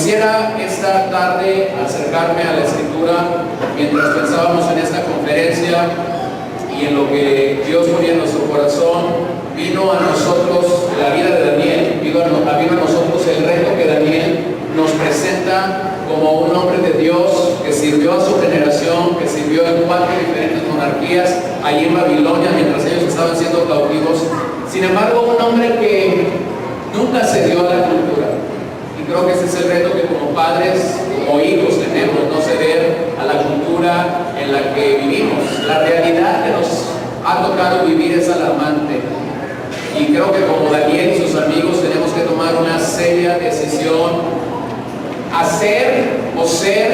quisiera esta tarde acercarme a la Escritura mientras pensábamos en esta conferencia y en lo que Dios ponía en nuestro corazón. Vino a nosotros la vida de Daniel, vino a nosotros el reto que Daniel nos presenta como un hombre de Dios que sirvió a su generación, que sirvió en 4 diferentes monarquías allí en Babilonia mientras ellos estaban siendo cautivos. Sin embargo, un hombre que nunca cedió a la cultura. Y creo que ese es el reto que como padres, como hijos tenemos, no ceder a la cultura en la que vivimos. La realidad que nos ha tocado vivir es alarmante. Y creo que como Daniel y sus amigos tenemos que tomar una seria decisión: hacer o ser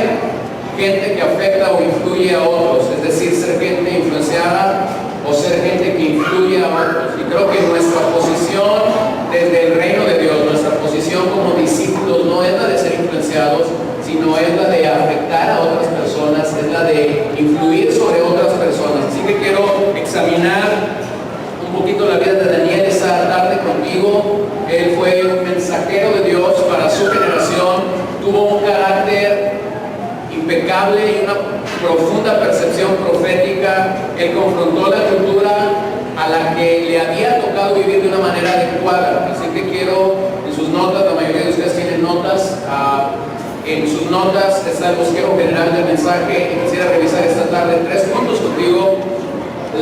gente que afecta o influye a otros, es decir, ser gente influenciada o ser gente que influye a otros. Y creo que nuestra posición desde el reino de Dios, nuestra posición como discípulos, no es la de ser influenciados, sino es la de afectar a otras personas, es la de influir sobre otras personas. Así que quiero examinar un poquito la vida de Daniel esta tarde contigo. Él fue un mensajero de Dios para su generación, tuvo un carácter impecable y una profunda percepción profética. Él confrontó la cultura a la que le había tocado vivir de una manera adecuada. Así que quiero, en sus notas, la mayoría de ustedes tienen notas, en sus notas está el bosquejo general del mensaje, y quisiera revisar esta tarde 3 puntos contigo.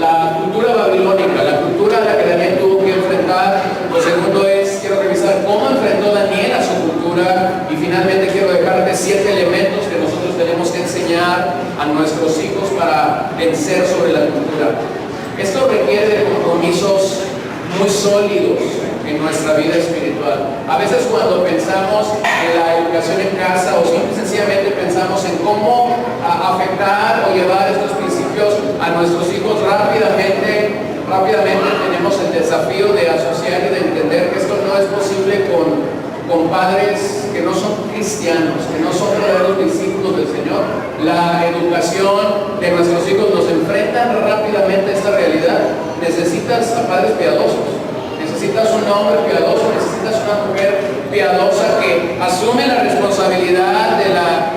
La cultura babilónica, la cultura a la que Daniel tuvo que enfrentar. Lo segundo es, quiero revisar cómo enfrentó Daniel a su cultura. Y finalmente quiero dejarte 7 elementos que nosotros tenemos que enseñar a nuestros hijos para vencer sobre la cultura. Esto requiere de compromisos muy sólidos en nuestra vida espiritual. A veces cuando pensamos en la educación en casa o sencillamente pensamos en cómo afectar o llevar estos principios a nuestros hijos, rápidamente tenemos el desafío de asociar y de entender que esto no es posible con padres que no son cristianos, que no son verdaderos discípulos del Señor. La educación de nuestros hijos nos enfrenta rápidamente a esta realidad. Necesitas a padres piadosos, necesitas un hombre piadoso, necesitas una mujer piadosa que asume la responsabilidad de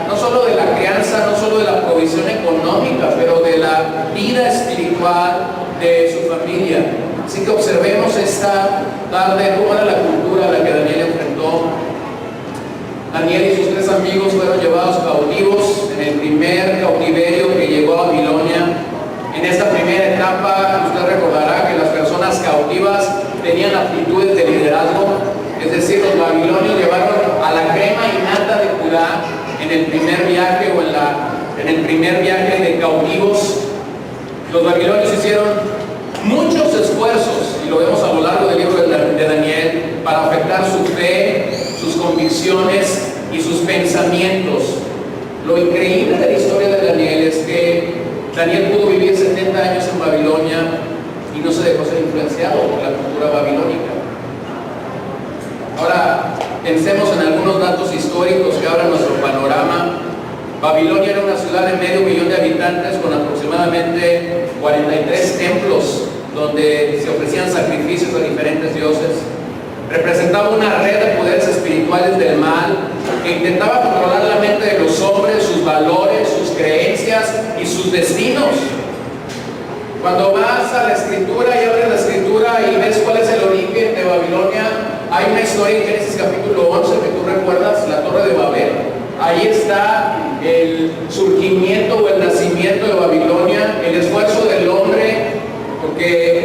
no solo de la crianza, no solo de la provisión económica, pero de la vida espiritual de su familia. Así que observemos esta tarde cómo era la cultura a la que Daniel enfrentó. Daniel y sus 3 amigos fueron llevados cautivos en el primer cautiverio que llegó a Babilonia. En esta primera etapa, usted recordará que las personas cautivas tenían aptitudes de liderazgo, es decir, los babilonios llevaron a la crema innata de Judá en el primer viaje en el primer viaje de cautivos. Los babilonios hicieron muchos esfuerzos, y lo vemos a lo largo del libro de Daniel, para afectar su fe, sus convicciones y sus pensamientos. Lo increíble de la historia de Daniel es que Daniel pudo vivir 70 años en Babilonia y no se dejó ser influenciado por la cultura babilónica. Ahora, pensemos en algunos datos históricos que abran nuestro panorama. Babilonia era una ciudad de 500,000 de habitantes con aproximadamente 43 templos donde se ofrecían sacrificios a diferentes dioses. Representaba una red de poderes espirituales del mal que intentaba controlar la mente de los hombres, sus valores, sus creencias y sus destinos. Cuando vas a la Escritura y abres la Escritura y ves cuál es el origen de Babilonia, hay una historia en Génesis capítulo 11 que tú recuerdas, la Torre de Babel. Ahí está el surgimiento o el nacimiento de Babilonia, el esfuerzo del hombre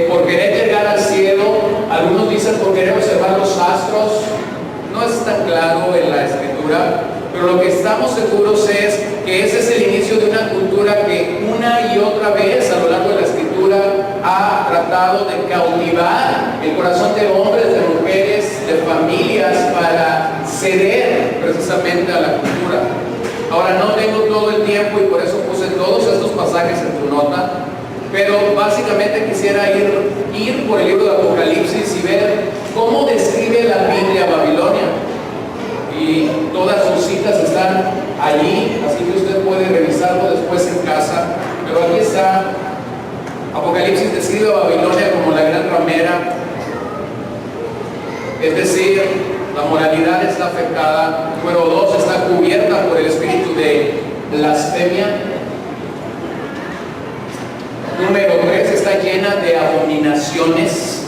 por querer llegar al cielo. Algunos dicen por querer observar los astros. No es tan claro en la Escritura, pero lo que estamos seguros es que ese es el inicio de una cultura que una y otra vez a lo largo de la Escritura ha tratado de cautivar el corazón de hombres, de mujeres, de familias para ceder precisamente a la cultura. Ahora, no tengo todo el tiempo y por eso puse todos estos pasajes en tu nota, pero básicamente quisiera ir por el libro de Apocalipsis y ver cómo describe la Biblia Babilonia. Y todas sus citas están allí, así que usted puede revisarlo después en casa. Pero aquí está. Apocalipsis describe a Babilonia como la gran ramera, es decir, la La moralidad está afectada. Número 2, está cubierta por el espíritu de blasfemia. Número 3, está llena de abominaciones.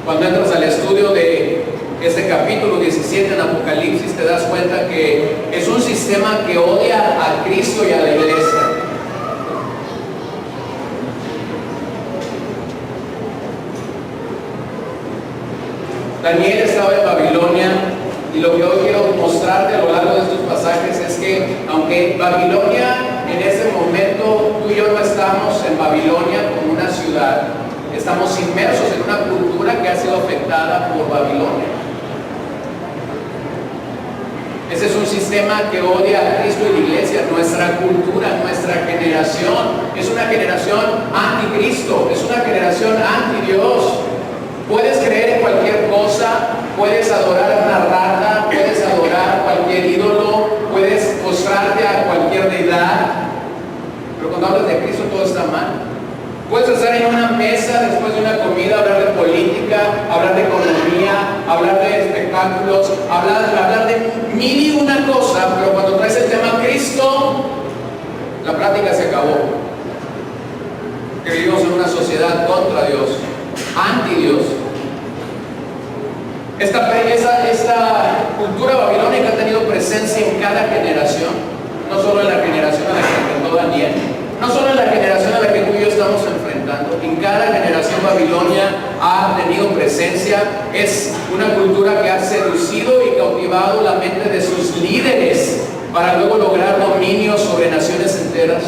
Cuando entras al estudio de este capítulo 17 en Apocalipsis, te das cuenta que es un sistema que odia a Cristo y a la iglesia. Daniel estaba en Babilonia, y lo que hoy quiero mostrarte a lo largo de estos pasajes es que aunque Babilonia en ese momento, tú y yo no estamos en Babilonia como una ciudad, estamos inmersos en una cultura que ha sido afectada por Babilonia. Ese es un sistema que odia a Cristo y la iglesia. Nuestra cultura, nuestra generación es una generación anticristo, es una generación anti-Dios. Puedes creer en cualquier cosa, puedes adorar a una rata, puedes adorar a cualquier ídolo, puedes postrarte a cualquier deidad, pero cuando hablas de Cristo todo está mal. Puedes estar en una mesa después de una comida, hablar de política, hablar de economía, hablar de espectáculos, hablar de mil y una cosa, pero cuando traes el tema Cristo, la plática se acabó. Que vivimos en una sociedad contra Dios, anti Dios. Esta cultura babilónica ha tenido presencia en cada generación, no solo en la generación a la que enfrentó Daniel, no solo en la generación a la que tú y yo estamos enfrentando. En cada generación Babilonia ha tenido presencia. Es una cultura que ha seducido y cautivado la mente de sus líderes para luego lograr dominio sobre naciones enteras.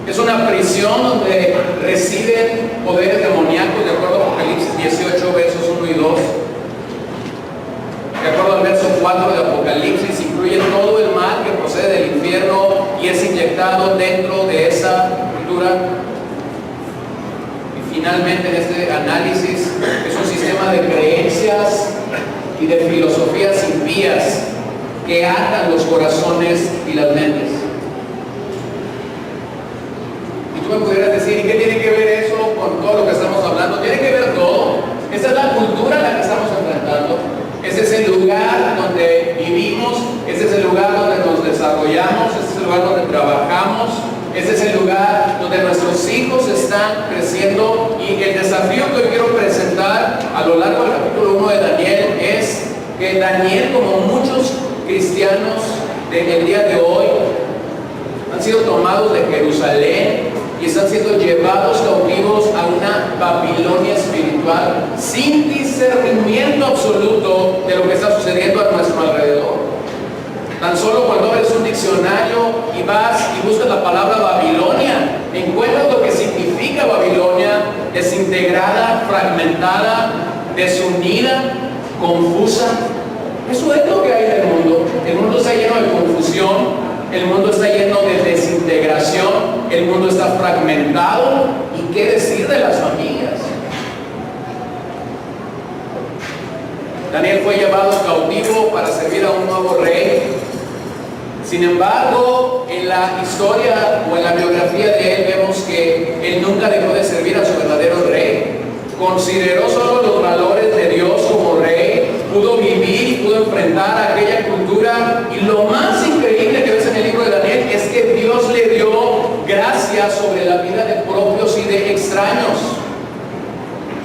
Es una prisión donde residen poderes demoníacos, de acuerdo a Apocalipsis 18, versos 1 y 2. De acuerdo al verso 4 de Apocalipsis, incluye todo el mal que procede del infierno y es inyectado dentro de esa cultura. Y finalmente, en este análisis, es un sistema de creencias y de filosofías impías que atan los corazones y las mentes. Y tú me pudieras decir, ¿y qué tiene que ver eso con todo lo que estamos hablando? Tiene que ver todo. Esa es la cultura a la que estamos enfrentando. Ese es el lugar donde vivimos, ese es el lugar donde nos desarrollamos, ese es el lugar donde trabajamos, ese es el lugar donde nuestros hijos están creciendo. Y el desafío que hoy quiero presentar a lo largo del capítulo 1 de Daniel es que Daniel, como muchos cristianos del día de hoy, han sido tomados de Jerusalén y están siendo llevados cautivos a una Babilonia espiritual sin discernimiento absoluto de lo que está sucediendo a nuestro alrededor. Tan solo cuando abres un diccionario y vas y buscas la palabra Babilonia, encuentras lo que significa Babilonia: desintegrada, fragmentada, desunida, confusa. Eso es lo que hay en el mundo. El mundo está lleno de confusión. El mundo está lleno de desintegración, el mundo está fragmentado. ¿Y qué decir de las familias? Daniel fue llevado cautivo para servir a un nuevo rey. Sin embargo, en la historia o en la biografía de él vemos que él nunca dejó de servir a su verdadero rey. Consideró solo los valores de Dios como rey, pudo vivir y pudo enfrentar a aquella cultura. Y lo más increíble que ves en el libro de Daniel es que Dios le dio gracia sobre la vida de propios y de extraños.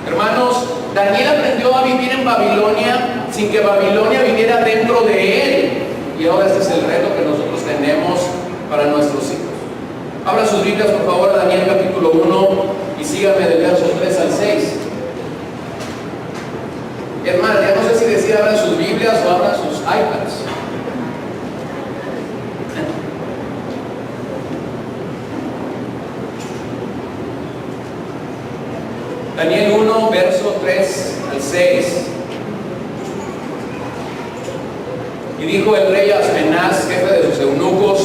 Hermanos, Daniel aprendió a vivir en Babilonia sin que Babilonia viviera dentro de él. Y ahora este es el reto que nosotros tenemos para nuestros hijos. Abra sus Biblias, por favor, a Daniel capítulo 1 y síganme del verso 3 al 6. Hermanos, ya no sé si decir abran sus Biblias o abran sus iPads. Daniel 1, verso 3 al 6. Y dijo el rey Aspenaz, jefe de sus eunucos,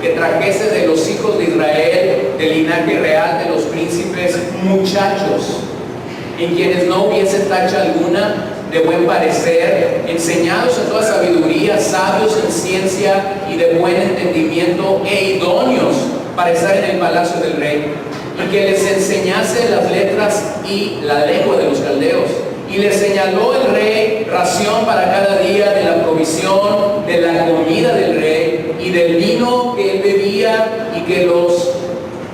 que trajese de los hijos de Israel, del linaje real de los príncipes, muchachos, en quienes no hubiese tacha alguna, de buen parecer, enseñados en toda sabiduría, sabios en ciencia y de buen entendimiento, e idóneos para estar en el palacio del rey, y que les enseñase las letras y la lengua de los caldeos. Y les señaló el rey ración para cada día de la provisión de la comida del rey y del vino que él bebía, y que los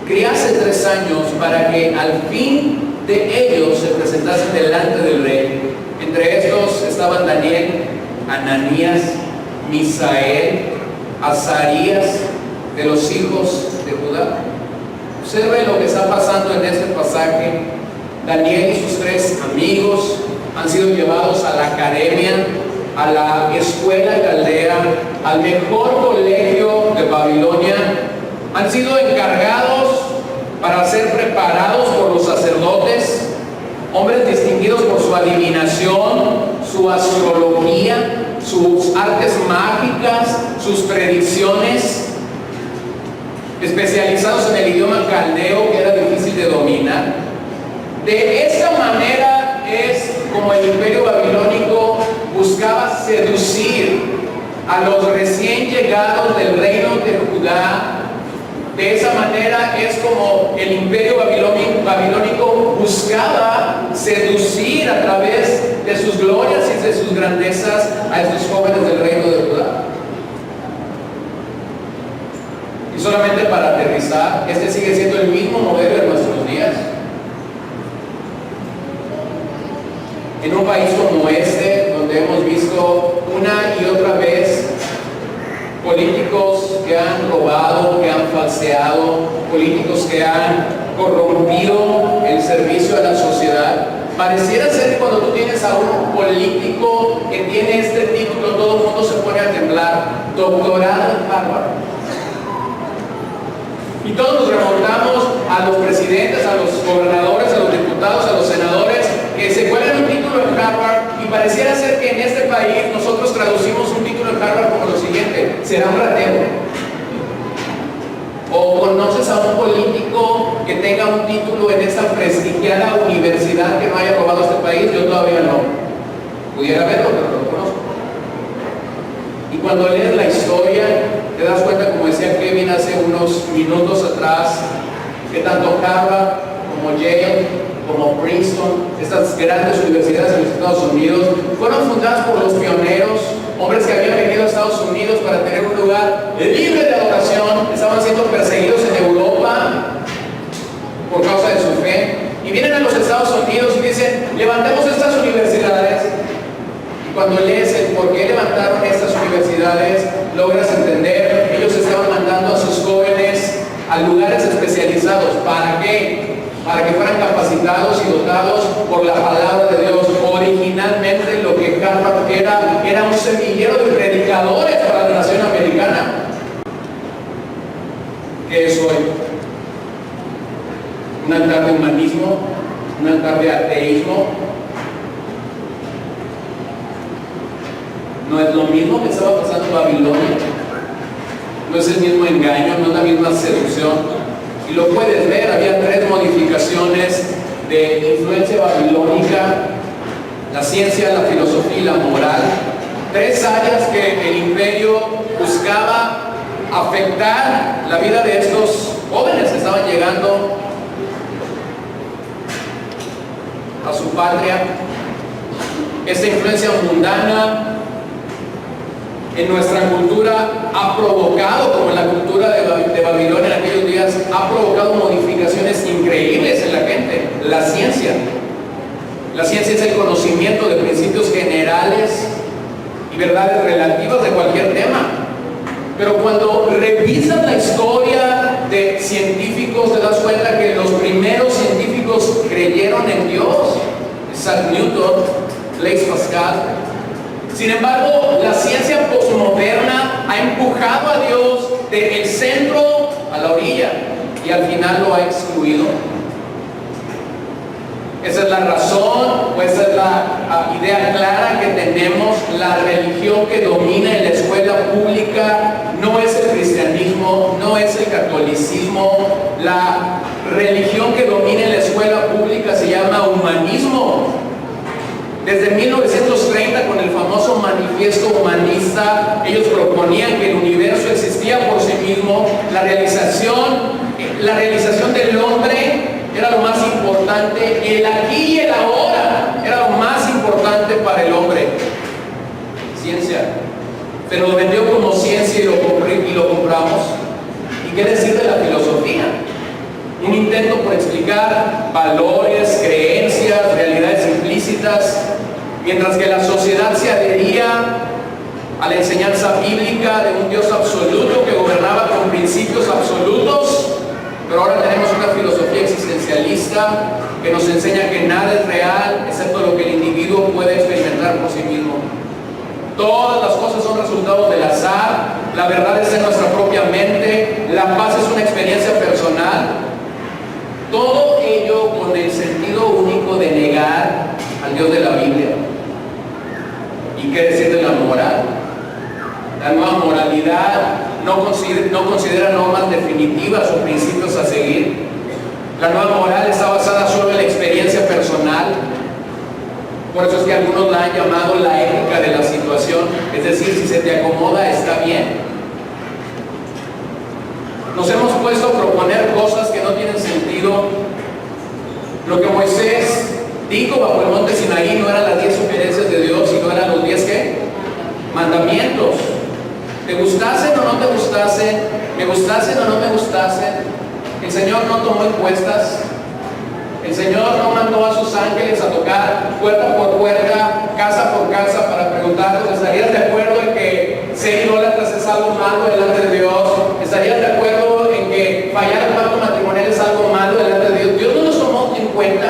criase 3 años, para que al fin de ellos se presentasen delante del rey. Entre estos estaban Daniel, Ananías, Misael, Azarías, de los hijos de Judá. Observe lo que está pasando en este pasaje. Daniel y sus 3 amigos han sido llevados a la academia, a la escuela caldea, al mejor colegio de Babilonia. Han sido encargados para ser preparados por los sacerdotes, hombres distinguidos por su adivinación, su astrología, sus artes mágicas, sus predicciones, especializados en el idioma caldeo, que era difícil de dominar. De esta manera es como el imperio babilónico buscaba seducir a los recién llegados del reino de Judá. De esa manera es como el imperio babilónico buscaba seducir a través de sus glorias y de sus grandezas a estos jóvenes del reino de Judá. Y solamente para aterrizar, este sigue siendo el mismo modelo de nuestros días. En un país como este, donde hemos visto una y otra vez políticos que han robado, que han falseado, políticos que han corrompido el servicio a la sociedad, pareciera ser que cuando tú tienes a un político que tiene este título, todo el mundo se pone a temblar. Doctorado en Harvard. Y todos nos remontamos a los presidentes, a los gobernadores, a los diputados, a los senadores, que se cuelgan un título en Harvard, y pareciera ser que en este país nosotros traducimos un título en Harvard como lo siguiente: será un ratero. O conoces a un político que tenga un título en esta prestigiada universidad que no haya robado a este país. Yo todavía no. Pudiera verlo, pero no lo conozco. Y cuando lees la historia, te das cuenta, como decía Kevin hace unos minutos atrás, que tanto Harvard como Yale, como Princeton, estas grandes universidades en los Estados Unidos, fueron fundadas por los pioneros, hombres que habían venido a Estados Unidos para tener un lugar libre de adoración. Estaban siendo perseguidos en Europa por causa de su fe, y vienen a los Estados Unidos y dicen: levantemos estas universidades. Y cuando lees el por qué levantaron estas universidades, logras entender. Ellos estaban mandando a sus jóvenes a lugares especializados. ¿Para qué? Para que fueran capacitados y dotados por la palabra de Dios. Originalmente lo que Harvard era un semillero de predicadores para la nación americana. ¿Qué es hoy? Un altar de humanismo, un altar de ateísmo. No es lo mismo que estaba pasando en Babilonia. No es el mismo engaño, no es la misma seducción. Y lo puedes ver, había 3 modificaciones de influencia babilónica: la ciencia, la filosofía y la moral. 3 áreas que el imperio buscaba afectar la vida de estos jóvenes que estaban llegando a su patria. Esta influencia mundana en nuestra cultura ha provocado, como en la cultura de Babilonia en aquellos días, ha provocado modificaciones increíbles en la gente. La ciencia es el conocimiento de principios generales y verdades relativas de cualquier tema. Pero cuando revisas la historia de científicos, te das cuenta que los primeros científicos creyeron en Dios. Isaac Newton, Blaise Pascal. Sin embargo, la ciencia posmoderna ha empujado a Dios del centro a la orilla y al final lo ha excluido. Esa es la razón, o esa es la idea clara que tenemos. La religión que domina en la escuela pública no es el cristianismo, no es el catolicismo. La religión que domina en la escuela pública se llama humanismo. Desde 1930, con el famoso manifiesto humanista, ellos proponían que el universo existía por sí mismo. La realización del hombre era lo más importante, y el aquí y el ahora era lo más importante para el hombre. Ciencia. Pero lo vendió como ciencia y lo compramos. ¿Y qué decir de la filosofía? Un intento por explicar valores, creencias, realidades implícitas, mientras que la sociedad se adhería a la enseñanza bíblica de un Dios absoluto que gobernaba con principios absolutos. Pero ahora tenemos una filosofía existencialista que nos enseña que nada es real excepto lo que el individuo puede experimentar por sí mismo. Todas las cosas son resultados del azar, la verdad está en nuestra propia mente, la paz es una experiencia personal. Todo ello con el sentido único de negar al Dios de la Biblia. ¿Y qué decir de la moral? La nueva moralidad no considera normas definitivas o principios a seguir. La nueva moral está basada solo en la experiencia personal. Por eso es que algunos la han llamado la ética de la situación. Es decir, si se te acomoda, está bien. Nos hemos puesto a proponer cosas que no tienen sentido. Lo que Moisés dijo bajo el monte Sinaí no eran las 10 sugerencias de Dios, sino eran los 10 ¿qué? Mandamientos. ¿Te gustasen o no te gustasen? ¿Me gustasen o no me gustasen? El Señor no tomó encuestas. El Señor no mandó a sus ángeles a tocar puerta por puerta, casa por casa, para preguntarles: ¿estarías de acuerdo en que ser idólatras es algo malo delante de Dios? ¿Estarías de acuerdo en que fallar el pacto matrimonial es algo malo delante de Dios? Dios no los tomó en cuenta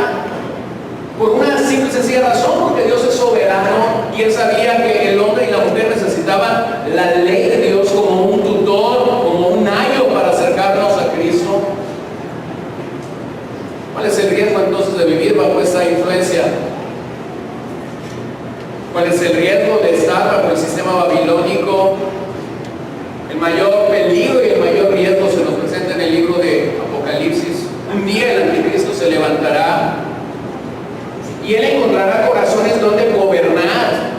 por una simple y sencilla razón, porque Dios es soberano y Él sabía que el hombre y la mujer necesitaban la ley de Dios como un tutor, como un ayo para acercarnos a Cristo. ¿Cuál es el riesgo entonces de vivir bajo esta influencia? ¿Cuál es el riesgo de estar bajo el sistema babilónico? El mayor peligro y el mayor riesgo se nos presenta en el libro de Apocalipsis. Un día el anticristo se levantará y él encontrará corazones donde gobernar.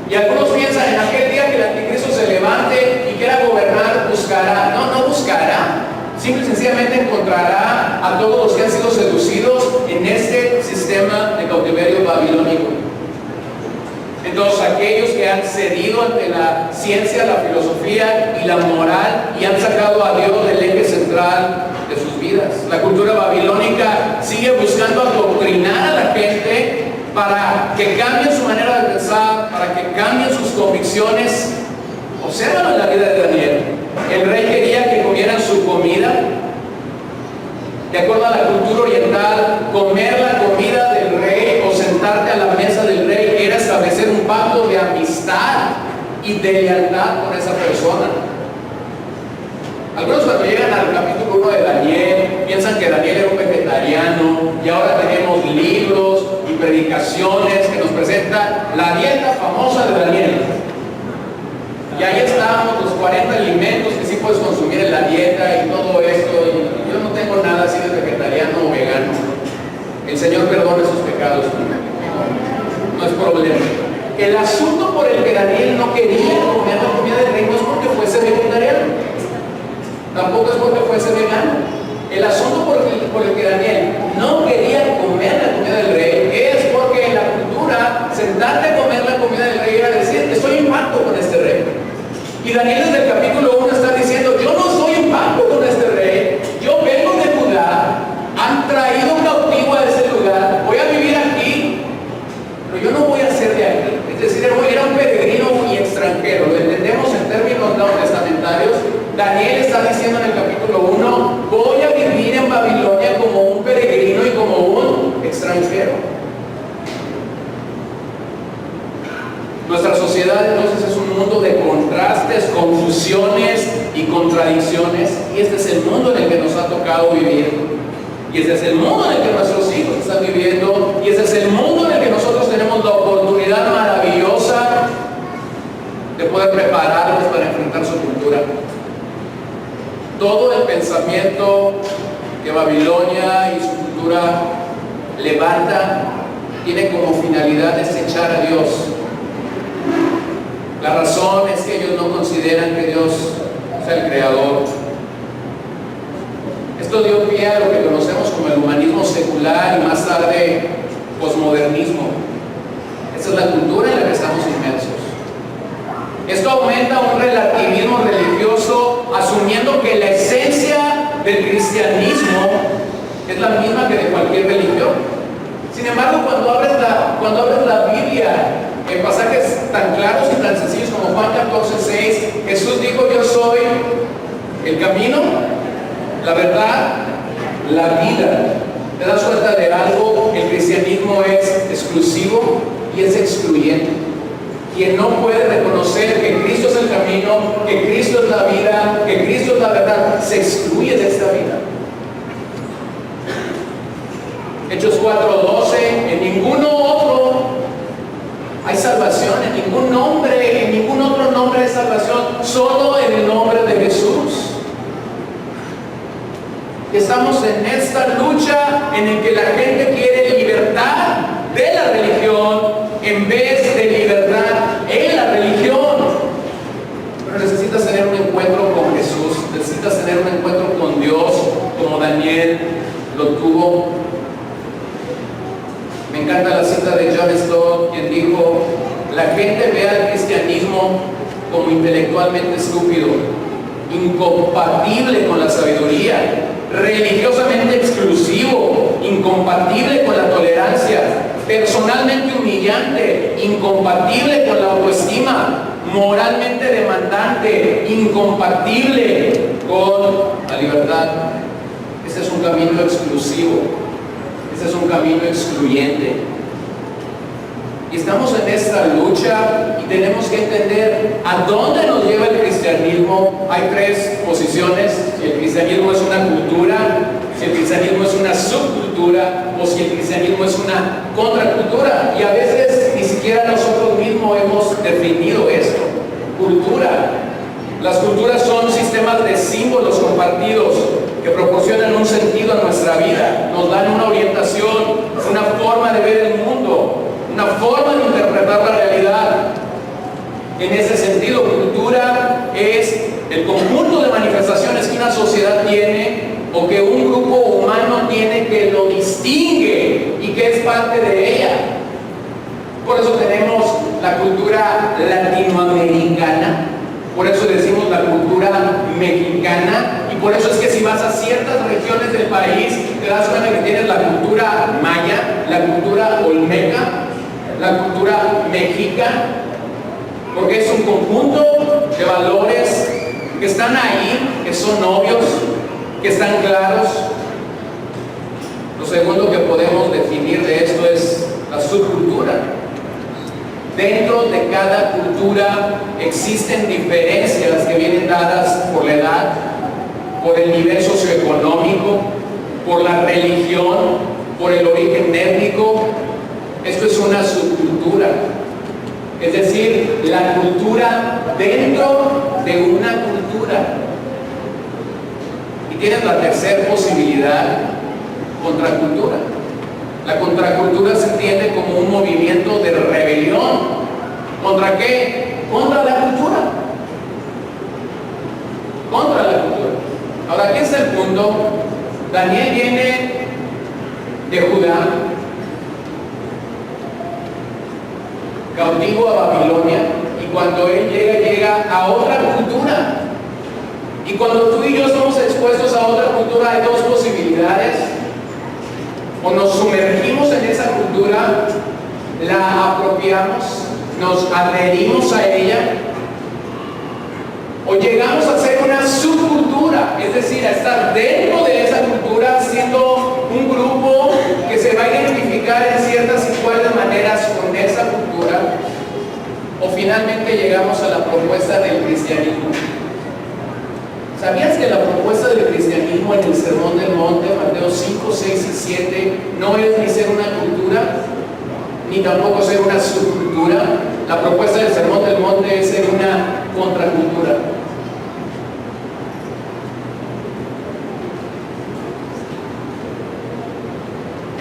Y algunos piensan: en aquel día que el anticristo se levante y quiera gobernar, buscará. No buscará. Simple y sencillamente encontrará a todos los que han sido seducidos en este sistema de cautiverio babilónico. Entonces, aquellos que han cedido ante la ciencia, la filosofía y la moral y han sacado a Dios del eje central de sus vidas. La cultura babilónica sigue buscando adoctrinar a la gente para que cambien su manera de pensar, para que cambien sus convicciones. Obsérvalo en la vida de Daniel. El rey quería que comieran su comida. De acuerdo a la cultura oriental, comer la comida del rey o sentarte a la mesa del rey era establecer un pacto de amistad y de lealtad con esa persona. Algunos, cuando llegan al capítulo 1 de Daniel, piensan que Daniel era un vegetariano, y ahora tenemos libros y predicaciones que nos presentan la dieta famosa de Daniel. Y ahí estamos los 40 alimentos que sí puedes consumir en la dieta y todo esto. Y yo no tengo nada así de vegetariano o vegano. El Señor perdona sus pecados. No es problema. El asunto por el que Daniel no quería comer la comida del rey no es porque fuese vegetariano, tampoco es porque fuese vegano. El asunto por el que Daniel no quería comer la comida del rey es porque en la cultura sentarte a comer la comida del rey era decir: estoy en pacto con este rey. Y Daniel desde el capítulo 1 está diciendo: yo no estoy en pacto con este rey, yo vengo de Judá, han traído cautivo a ese lugar, voy a vivir aquí, pero yo no voy a ser de aquí. Es decir, era un peregrino y extranjero. Lo entendemos en términos testamentarios. Daniel está diciendo en el capítulo 1: voy a vivir en Babilonia como un peregrino y como un extranjero. Nuestra sociedad entonces es un mundo de contrastes, confusiones y contradicciones, y este es el mundo en el que nos ha tocado vivir, y este es el mundo en el que nuestros hijos están viviendo, y este es el mundo en el que nosotros tenemos la oportunidad maravillosa de poder prepararnos para enfrentar su cultura. Todo el pensamiento que Babilonia y su cultura levanta tiene como finalidad desechar a Dios. La razón es que ellos no consideran que Dios sea el creador. Esto dio pie a lo que conocemos como el humanismo secular y más tarde posmodernismo. Esta es la cultura en la que estamos inmersos. Esto aumenta un relativismo religioso, asumiendo que la esencia del cristianismo es la misma que de cualquier religión. Sin embargo, cuando abres la Biblia, en pasajes tan claros y tan sencillos como Juan 14:6, Jesús dijo: yo soy el camino, la verdad, la vida. ¿Te das cuenta de algo? El cristianismo es exclusivo y es excluyente. Quien no puede reconocer que Cristo es el camino, que Cristo es la vida, que Cristo es la verdad, se excluye de esta vida. Hechos 4:12, en ninguno otro hay salvación, en ningún nombre, en ningún otro nombre de salvación, solo en el nombre de Jesús. Y estamos en esta lucha en la que la gente quiere libertad de la religión en vez de libertad en la religión. Pero necesitas tener un encuentro con Jesús, necesitas tener un encuentro con Dios, como Daniel lo tuvo. Me encanta la cita de John Stott, quien dijo: la gente ve al cristianismo como intelectualmente estúpido, incompatible con la sabiduría, religiosamente exclusivo, incompatible con la tolerancia, personalmente humillante, incompatible con la autoestima, moralmente demandante, incompatible con la libertad. Este es un camino exclusivo, este es un camino excluyente. Y estamos en esta lucha y tenemos que entender a dónde nos lleva el cristianismo. Hay tres posiciones: si el cristianismo es una cultura, si el cristianismo es una subcultura o si el cristianismo es una contracultura. Y a veces ni siquiera nosotros mismos hemos definido esto. Cultura. Las culturas son sistemas de símbolos compartidos que proporcionan un sentido a nuestra vida, nos dan una orientación, una forma de ver el mundo, una forma de interpretar la realidad. En ese sentido, cultura es el conjunto de manifestaciones que una sociedad tiene o que un grupo humano tiene que lo distingue y que es parte de ella. Por eso tenemos la cultura latinoamericana, por eso decimos la cultura mexicana, y por eso es que si vas a ciertas regiones del país te das cuenta que tienes la cultura maya, la cultura olmeca, la cultura mexica, porque es un conjunto de valores que están ahí, que son obvios, que están claros. Lo segundo que podemos definir de esto es la subcultura. Dentro de cada cultura existen diferencias que vienen dadas por la edad, por el nivel socioeconómico, por la religión, por el origen étnico. Esto es una subcultura, es decir, la cultura dentro de una cultura. Y tienes la tercera posibilidad: contracultura. La contracultura se entiende como un movimiento de rebelión. ¿Contra qué? Contra la cultura. Contra la cultura. Ahora, aquí está el punto. Daniel viene de Judá, cautivo a Babilonia, y cuando él llega a otra cultura. Y cuando tú y yo estamos expuestos a otra cultura, hay dos posibilidades: o nos sumergimos en esa cultura, la apropiamos, nos adherimos a ella, o llegamos a ser una subcultura, es decir, a estar dentro de esa cultura siendo un grupo que se va a identificar en ciertas y cuales maneras con esa cultura, o finalmente llegamos a la propuesta del cristianismo. ¿Sabías que la propuesta del cristianismo en el Sermón del Monte, Mateo 5, 6 y 7, no es ni ser una cultura, ni tampoco ser una subcultura? La propuesta del Sermón del Monte es ser una contracultura.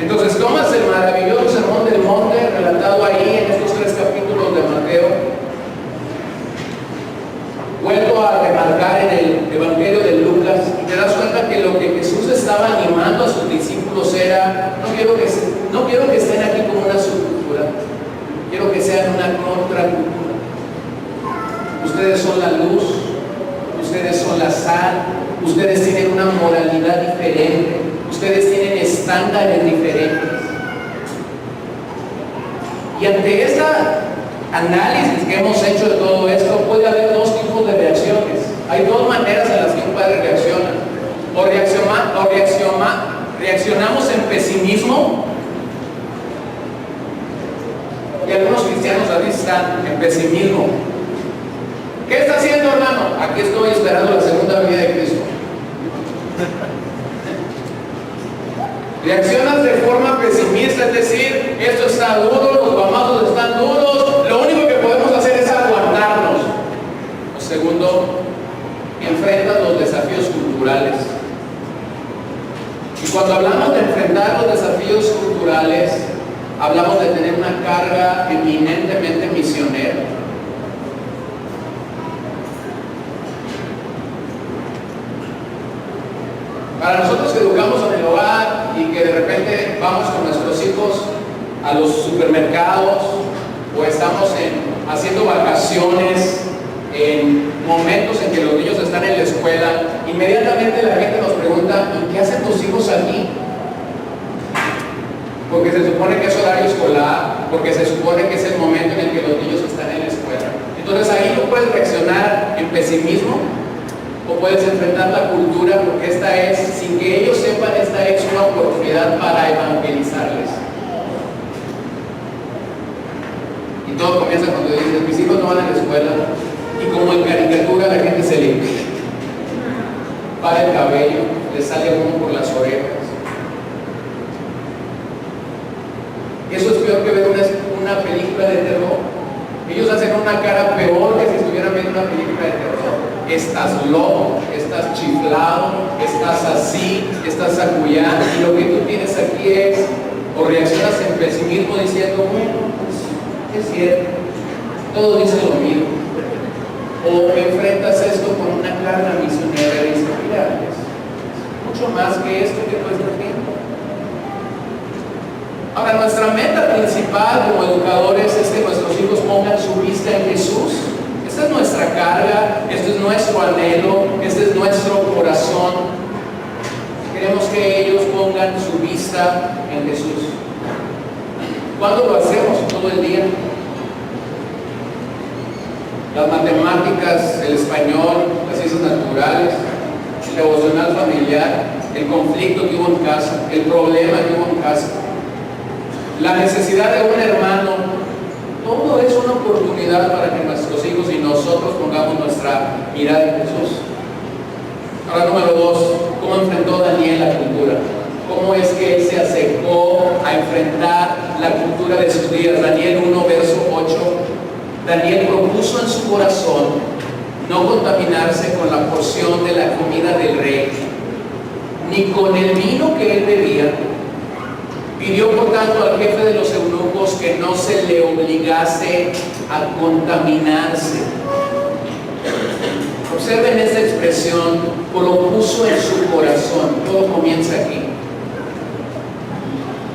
Entonces tomas el maravilloso Sermón del Monte, relatado ahí en estos 3 capítulos de Mateo, vuelto a remarcar en el Evangelio de Lucas, y te das cuenta que lo que Jesús estaba animando a sus discípulos era: no quiero que estén aquí como una subcultura, quiero que sean una contracultura. Ustedes son la luz, ustedes son la sal, ustedes tienen una moralidad diferente, ustedes tienen estándares diferentes. Y ante este análisis que hemos hecho de todo esto, puede haber 2 tipos de reacciones. Hay 2 maneras en las que un padre reacciona. O reaccionamos en pesimismo, y algunos cristianos así están en pesimismo. ¿Qué está haciendo, hermano? Aquí estoy esperando la segunda venida de Cristo. Reaccionas de forma pesimista, es decir, esto está duro, los mamazos están duros, lo único que podemos hacer es aguantarnos. O segundo, enfrentas los desafíos culturales. Y cuando hablamos de enfrentar los desafíos culturales, hablamos de tener una carga eminentemente misionera. Para nosotros que educamos en el hogar y que de repente vamos con nuestros hijos a los supermercados o estamos haciendo vacaciones en momentos en que los niños están en la escuela, inmediatamente la gente nos pregunta: ¿y qué hacen tus hijos aquí? Porque se supone que es horario escolar, porque se supone que es el momento en el que los niños están en la escuela. Entonces ahí no puedes reaccionar en pesimismo, o puedes enfrentar la cultura, porque esta es, sin que ellos sepan, esta es una oportunidad para evangelizarles. Y todo comienza cuando dices: mis hijos no van a la escuela, y como en caricatura la gente se le para el cabello, le sale humo por las orejas. Eso es peor que ver una película de terror. Ellos hacen una cara peor que si estuvieran viendo una película de terror. Estás loco, estás chiflado, estás así, estás acullado, y lo que tú tienes aquí es: o reaccionas en pesimismo diciendo: bueno, pues es cierto, todos dicen lo mismo, o enfrentas esto con una carga misionera y dices: mira, es mucho más que esto que tú estás viendo. Ahora, nuestra meta principal como educadores es que nuestros hijos pongan su vista en Jesús. Esta es nuestra carga, este es nuestro anhelo, este es nuestro corazón. Queremos que ellos pongan su vista en Jesús. ¿Cuándo lo hacemos? Todo el día. Las matemáticas, el español, las ciencias naturales, el devocional familiar, el conflicto que hubo en casa, el problema que hubo en casa, la necesidad de un hermano. Todo es una oportunidad para que nuestros hijos y nosotros pongamos nuestra mirada en Jesús. Ahora, número 2, ¿cómo enfrentó Daniel la cultura? ¿Cómo es que él se acercó a enfrentar la cultura de sus días? Daniel 1, verso 8. Daniel propuso en su corazón no contaminarse con la porción de la comida del rey, ni con el vino que él bebía. Pidió por tanto al jefe de los eunucos que no se le obligase a contaminarse. Observen esta expresión: propuso en su corazón. Todo comienza aquí.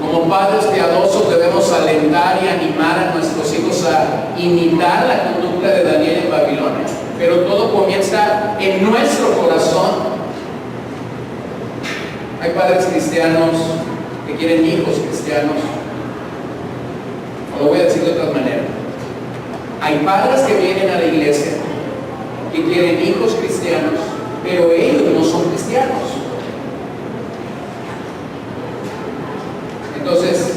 Como padres piadosos debemos alentar y animar a nuestros hijos a imitar la conducta de Daniel en Babilonia. Pero todo comienza en nuestro corazón. Hay padres cristianos que quieren hijos cristianos. Lo voy a decir de otra manera. Hay padres que vienen a la iglesia que quieren hijos cristianos, pero ellos no son cristianos. Entonces,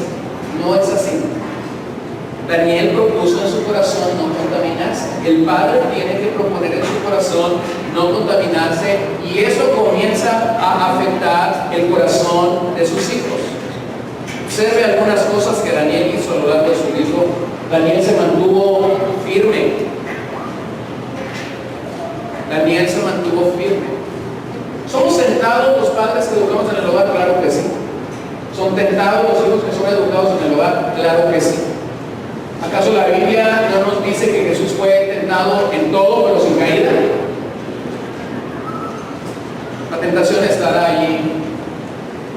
no es así. Daniel propuso en su corazón no contaminarse. El padre tiene que proponer en su corazón no contaminarse, y eso comienza a afectar el corazón de sus hijos. Observe algunas cosas que Daniel hizo a lo largo de su libro. Daniel se mantuvo firme. Daniel se mantuvo firme. ¿Somos tentados los padres que educamos en el hogar? Claro que sí. ¿Son tentados los hijos que son educados en el hogar? Claro que sí. ¿Acaso la Biblia no nos dice que Jesús fue tentado en todo pero sin caída? La tentación estará allí,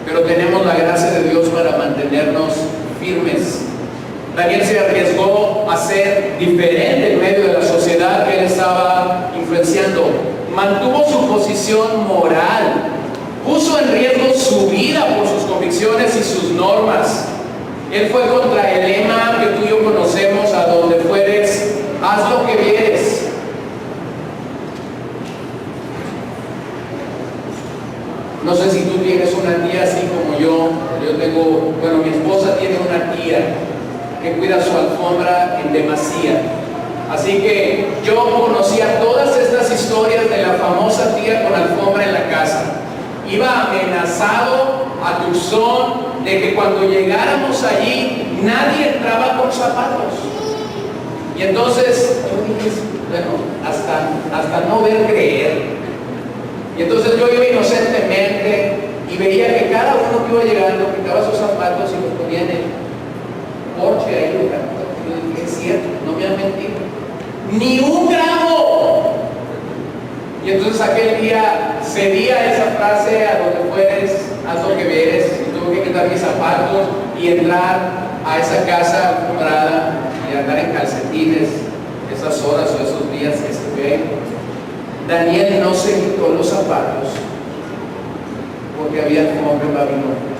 pero tenemos la gracia de Dios para mantenernos firmes. Daniel se arriesgó a ser diferente en medio de la sociedad que él estaba influenciando. Mantuvo su posición moral, puso en riesgo su vida por sus convicciones y sus normas. Él fue contra el lema que tú y yo conocemos: a donde fueres, haz lo que vieres. No sé si tú tienes una tía así como yo tengo, bueno, mi esposa tiene una tía que cuida su alfombra en demasía. Así que yo conocía todas estas historias de la famosa tía con alfombra en la casa. Iba amenazado a Tucson de que cuando llegáramos allí nadie entraba con zapatos. Y entonces yo dije, bueno, hasta no ver creer. Y entonces yo iba inocentemente y veía que cada uno que iba llegando quitaba sus zapatos y los ponía en el porche ahí. Yo dije, es cierto, no me han mentido. ¡Ni un gramo! Y entonces aquel día cedía esa frase: a donde fueres, haz lo que vieres. Y tuve que quitar mis zapatos y entrar a esa casa alfombrada y andar en calcetines esas horas o esos días que estuve ahí. Daniel no se quitó los zapatos porque había alfombra en Babilonia.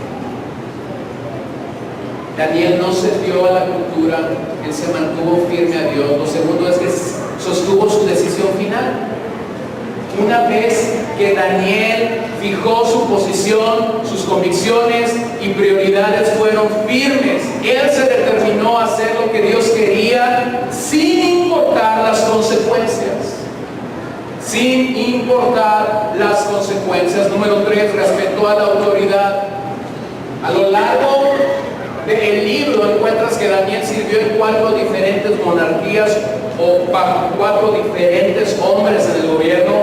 Daniel no se dio a la cultura, él se mantuvo firme a Dios. Lo segundo es que sostuvo su decisión final. Una vez que Daniel fijó su posición, sus convicciones y prioridades fueron firmes, él se determinó a hacer lo que Dios quería sin importar las consecuencias. Sin importar las consecuencias. Número 3, respetó a la autoridad. A lo largo del libro encuentras que Daniel sirvió en 4 diferentes monarquías o bajo 4 diferentes hombres en el gobierno.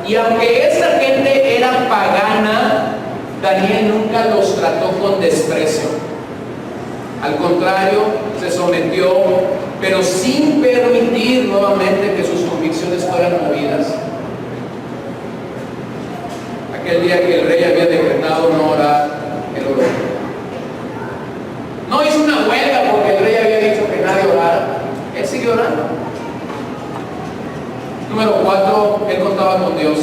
Y aunque esta gente era pagana, Daniel nunca los trató con desprecio. Al contrario, se sometió, pero sin permitir nuevamente que sus convicciones fueran movidas. Aquel día que el rey había decretado no orar, él oró. No hizo una huelga porque el rey había dicho que nadie orara. Él siguió orando. Número 4, él contaba con Dios.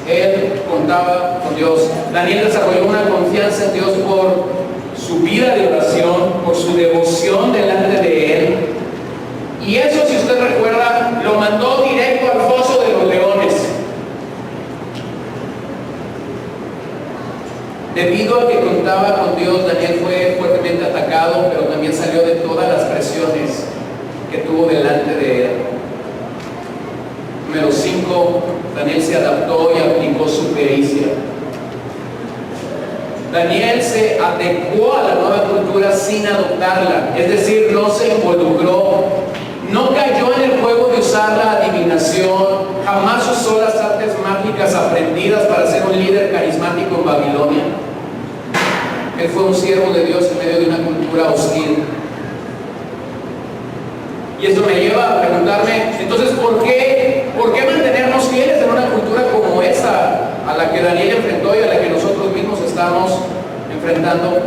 Él contaba con Dios. Daniel desarrolló una confianza en Dios por su vida de oración, por su devoción delante de Él. Y eso, si usted recuerda, lo mandó directo al foso de los leones. Debido a que contaba con Dios, Daniel fue fuertemente atacado, pero también salió de todas las presiones que tuvo delante de él. Número 5, Daniel se adaptó y aplicó su pericia. Daniel se adecuó a la nueva cultura sin adoptarla, es decir, no se involucró, no cayó en el juego de usar la adivinación, jamás usó las artes mágicas aprendidas para ser un líder carismático en Babilonia. Él fue un siervo de Dios en medio de una cultura hostil. Y esto me lleva a preguntarme, entonces, ¿por qué mantenernos fieles en una cultura como esta, a la que Daniel enfrentó y a la que nosotros mismos estamos enfrentando?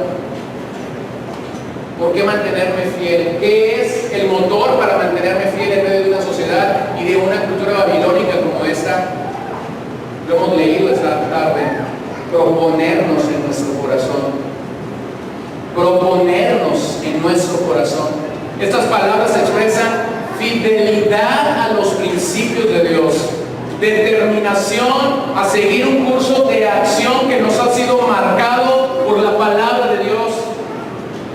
¿Por qué mantenerme fiel? ¿Qué es el motor para mantenerme fiel en medio de una sociedad y de una cultura babilónica como esta? Lo hemos leído esta tarde. Proponernos en nuestro corazón. Proponernos en nuestro corazón. Estas palabras expresan fidelidad a los principios de Dios, determinación a seguir un curso de acción que nos ha sido marcado por la palabra de Dios.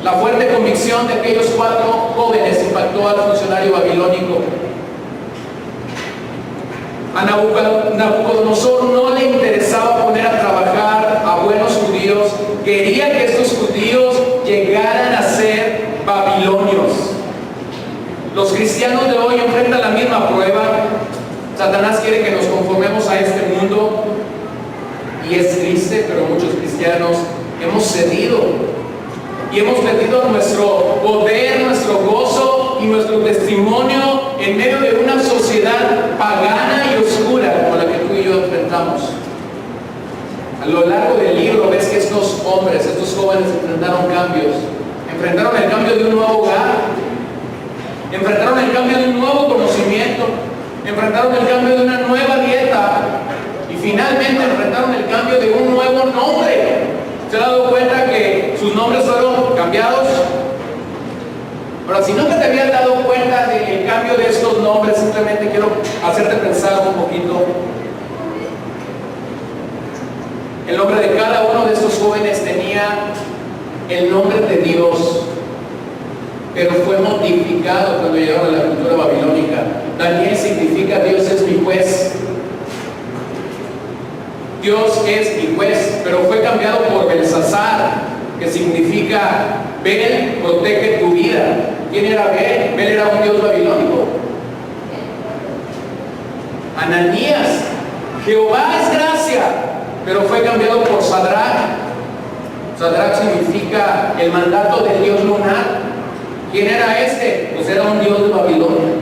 La fuerte convicción de aquellos 4 jóvenes impactó al funcionario babilónico. A Nabucodonosor no le interesaba poner a trabajar a buenos judíos, quería que estos judíos llegaran a ser babilonios. Los cristianos de hoy enfrentan la misma prueba. Satanás quiere que nos conformemos a este mundo, y es triste, pero muchos cristianos hemos cedido y hemos perdido nuestro poder, nuestro gozo y nuestro testimonio en medio de una sociedad pagana y oscura como la que tú y yo enfrentamos. A lo largo del libro ves que estos hombres, estos jóvenes enfrentaron cambios. Enfrentaron el cambio de un nuevo hogar, enfrentaron el cambio de un nuevo conocimiento, enfrentaron el cambio de una nueva dieta y finalmente enfrentaron el cambio de un nuevo nombre. ¿Se ha dado cuenta que sus nombres fueron cambiados? Ahora, si nunca te habías dado cuenta del cambio de estos nombres, simplemente quiero hacerte pensar un poquito. El nombre de cada uno de estos jóvenes tenía el nombre de Dios, pero fue modificado cuando llegaron a la cultura babilónica. Daniel significa Dios es mi juez. Dios es mi juez, pero fue cambiado por Belsasar, que significa Bel protege tu vida. ¿Quién era Bel? Bel era un dios babilónico. Ananías, Jehová es gracia, pero fue cambiado por Sadrach. Sadrach significa el mandato del dios lunar. ¿Quién era este? Pues era un dios de Babilonia.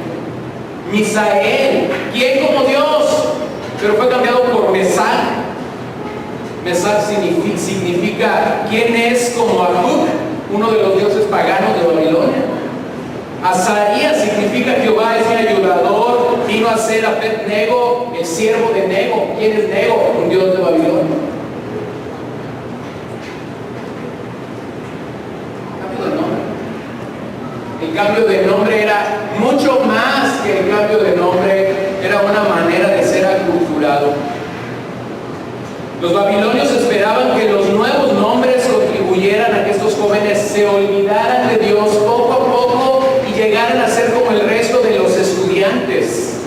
Misael, ¿quién como Dios? Pero fue cambiado por Mesach. Mesach significa ¿quién es como Agug? Uno de los dioses paganos de Babilonia. Azarías significa Jehová es mi ayudador. Vino a ser Abed-Nego, el siervo de Nego. ¿Quién es Nego? Un dios de Babilonia. El cambio de nombre era mucho más que el cambio de nombre, era una manera de ser aculturado. Los babilonios esperaban que los nuevos nombres contribuyeran a que estos jóvenes se olvidaran de Dios poco a poco y llegaran a ser como el resto de los estudiantes.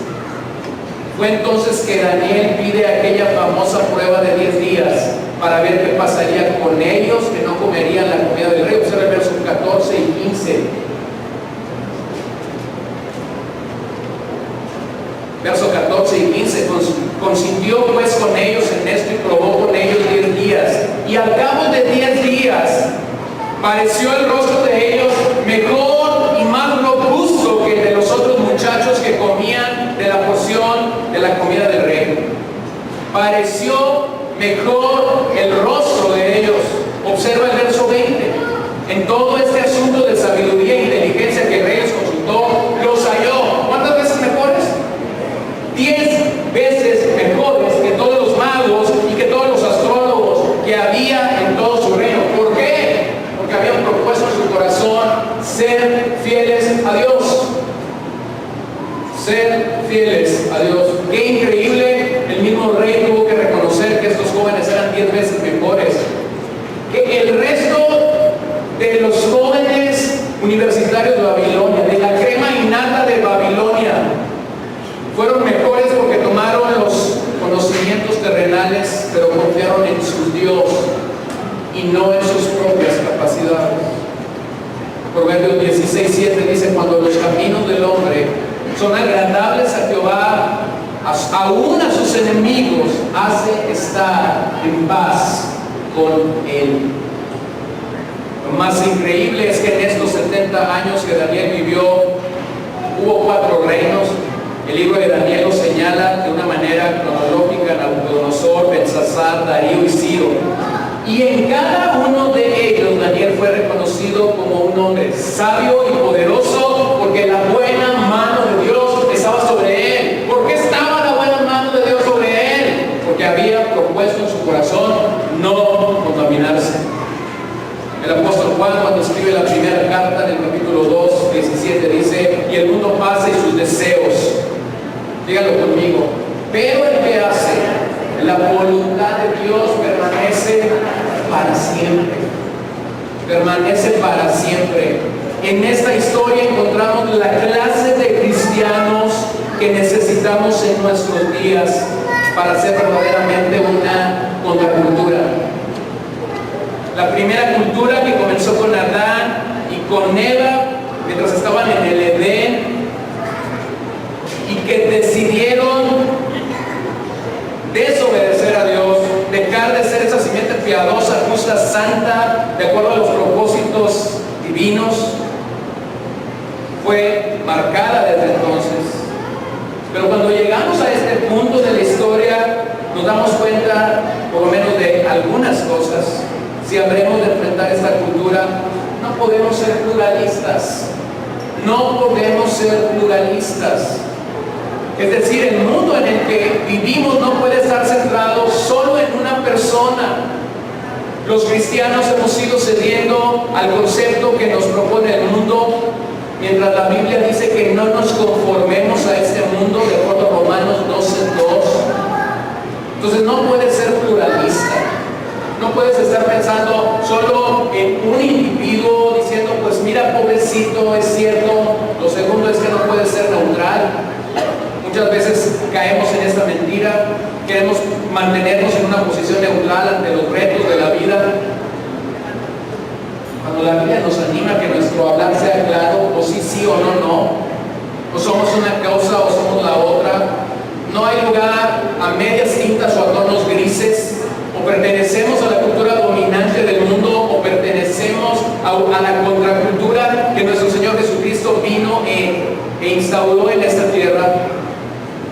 Fue entonces que Daniel pide aquella famosa prueba de 10 días para ver qué pasaría con ellos que no comerían la comida del rey. Observa el verso 14 y 15. Verso 14 y 15, consintió pues con ellos en esto y probó con ellos 10 días. Y al cabo de 10 días, pareció el rostro de ellos mejor y más robusto que el de los otros muchachos que comían de la porción de la comida del rey. Pareció mejor el rostro de ellos. Observa el verso 20. En todo este asunto de sabiduría e inteligencia que el rey les consultó, los halló. ¿Cuántas veces mejores? 10 veces mejores que todos los magos y que todos los astrólogos que había en todo su reino. ¿Por qué? Porque habían propuesto en su corazón ser fieles a Dios. Ser fieles a Dios. Qué increíble. El mismo rey tuvo que reconocer que estos jóvenes eran 10 veces mejores. Que el resto de los jóvenes universitarios de Babilonia, de la crema innata de Babilonia, fueron mejores porque tomaron los conocimientos terrenales, pero confiaron en su Dios y no en sus propias capacidades. Proverbios 16:7 dice: cuando los caminos del hombre son agradables a Jehová, aún a sus enemigos hace estar en paz con él. Lo más increíble es que en estos 70 años que Daniel vivió, hubo 4 reinos. El libro de Daniel lo señala de una manera cronológica: Nabucodonosor, Belsasar, Darío y Ciro. Y en cada uno de ellos Daniel fue reconocido como un hombre sabio y poderoso, porque la buena mano de Dios estaba sobre él. ¿Por qué estaba la buena mano de Dios sobre él? Porque había propuesto en su corazón no contaminarse. El apóstol Juan, cuando escribe la primera carta en el capítulo 2, 17, dice: y el mundo pasa y sus deseos. Dígalo conmigo. Pero el que hace la voluntad de Dios permanece para siempre. Permanece para siempre. En esta historia encontramos la clase de cristianos que necesitamos en nuestros días para ser verdaderamente una contracultura. La primera cultura que comenzó con Adán y con Eva mientras estaban en el Edén, y que decidieron desobedecer a Dios, dejar de ser esa simiente piadosa, justa, santa, de acuerdo a los propósitos divinos, fue marcada desde entonces. Pero cuando llegamos a este punto de la historia, nos damos cuenta, por lo menos, de algunas cosas. Si habremos de enfrentar esta cultura, no podemos ser pluralistas. No podemos ser pluralistas. Es decir, el mundo en el que vivimos no puede estar centrado solo en una persona. Los cristianos hemos ido cediendo al concepto que nos propone el mundo, mientras la Biblia dice que no nos conformemos a este mundo, de acuerdo a Romanos 12:2. Entonces no puedes ser pluralista. No puedes estar pensando solo en un individuo, diciendo, pues mira, pobrecito, es cierto. Lo segundo es que no puedes ser neutral. Muchas veces caemos en esta mentira, queremos mantenernos en una posición neutral ante los retos de la vida. Cuando la Biblia nos anima a que nuestro hablar sea claro, o sí, sí o no, no. O somos una causa o somos la otra. No hay lugar a medias tintas o a tonos grises. O pertenecemos a la cultura dominante del mundo, o pertenecemos a la contracultura que nuestro Señor Jesucristo vino e instauró en esta tierra.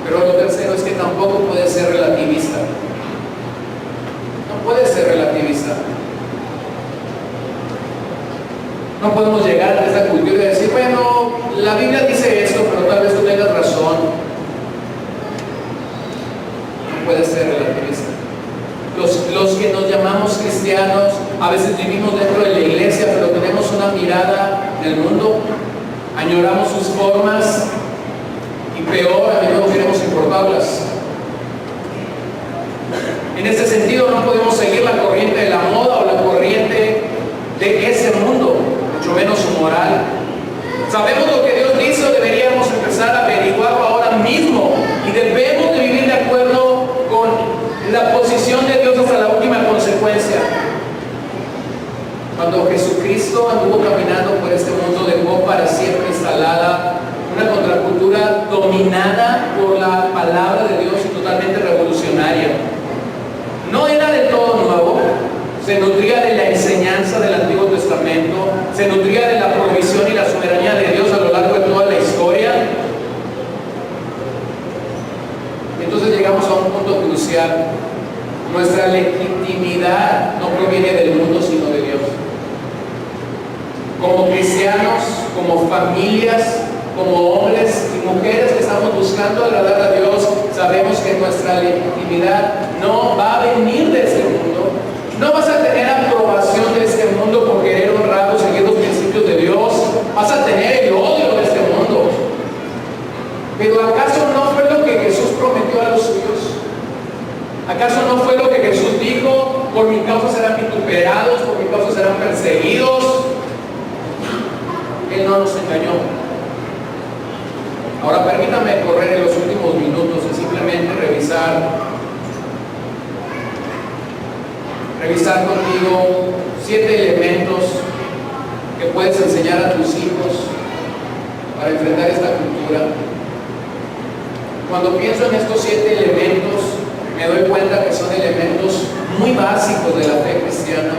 Pero lo tercero es que tampoco puede ser relativista. No puede ser relativista. No podemos llegar a esta cultura y decir, bueno, la Biblia dice esto, pero tal vez tú tengas razón. No puede ser relativista. Los que nos llamamos cristianos, a veces vivimos dentro de la iglesia, pero tenemos una mirada del mundo, añoramos sus formas y peor, a menudo queremos importarlas. En este sentido, no podemos seguir la corriente de la moda o la corriente de ese mundo, mucho menos su moral. Sabemos lo que Dios dice, deberíamos empezar a averiguarlo ahora mismo y debemos de vivir de acuerdo con la posición de Dios hasta la última consecuencia. Cuando Jesucristo anduvo caminando por este mundo, dejó para siempre instalada una contracultura dominada por la palabra de Dios y totalmente revolucionaria. No era del todo nuevo, se nutría de la enseñanza del Antiguo Testamento, se nutría de la provisión y la soberanía de Dios a lo largo de toda la historia. Entonces llegamos a un punto crucial. Nuestra legitimidad no proviene del mundo, sino de Dios. Como cristianos, como familias, como hombres y mujeres que estamos buscando agradar a Dios, sabemos que nuestra legitimidad no va a venir de este mundo. No vas a tener aprobación de este mundo por querer honrar o seguir los principios de Dios. Vas a tener el odio de este mundo. Pero ¿acaso no fue lo que Jesús prometió a los suyos? ¿Acaso no fue lo que Jesús dijo? Por mi causa serán vituperados, por mi causa serán perseguidos. Él no nos engañó. Ahora permítame correr en los últimos minutos y simplemente revisar contigo 7 elementos que puedes enseñar a tus hijos para enfrentar esta cultura. Cuando pienso en estos 7 elementos, me doy cuenta que son elementos muy básicos de la fe cristiana,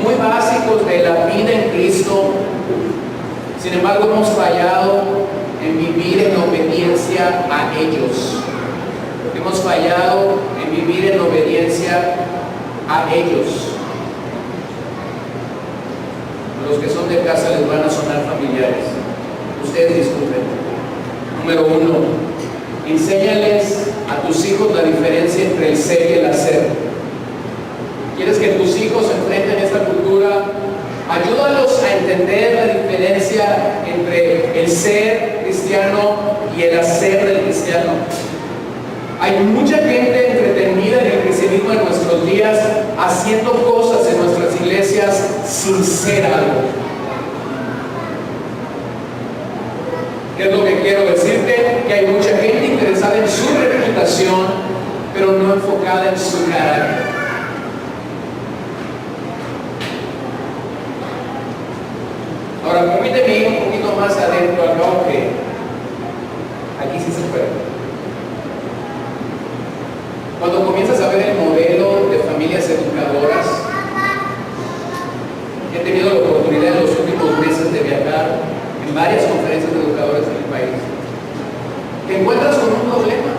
muy básicos de la vida en Cristo. Sin embargo, hemos fallado en vivir en obediencia a ellos. Hemos fallado en vivir en obediencia a ellos. Los que son de casa les van a sonar familiares. Ustedes disculpen. Número 1, enséñales a tus hijos la diferencia entre el ser y el hacer. ¿Quieres que tus hijos enfrenten esta cultura? Ayúdalos a entender la diferencia entre el ser cristiano y el hacer del cristiano. Hay mucha gente entretenida en el cristianismo en nuestros días, haciendo cosas en nuestras iglesias sin ser algo. ¿Qué es lo que quiero decirte? Que hay mucha gente interesada en su reputación, pero no enfocada en su carácter. Ahora, permíteme ir un poquito más adentro, al cabo que aquí sí se puede. Cuando comienzas a ver el modelo de familias educadoras, he tenido la oportunidad en los últimos meses de dar en varias conferencias de educadores en el país, te encuentras con un problema.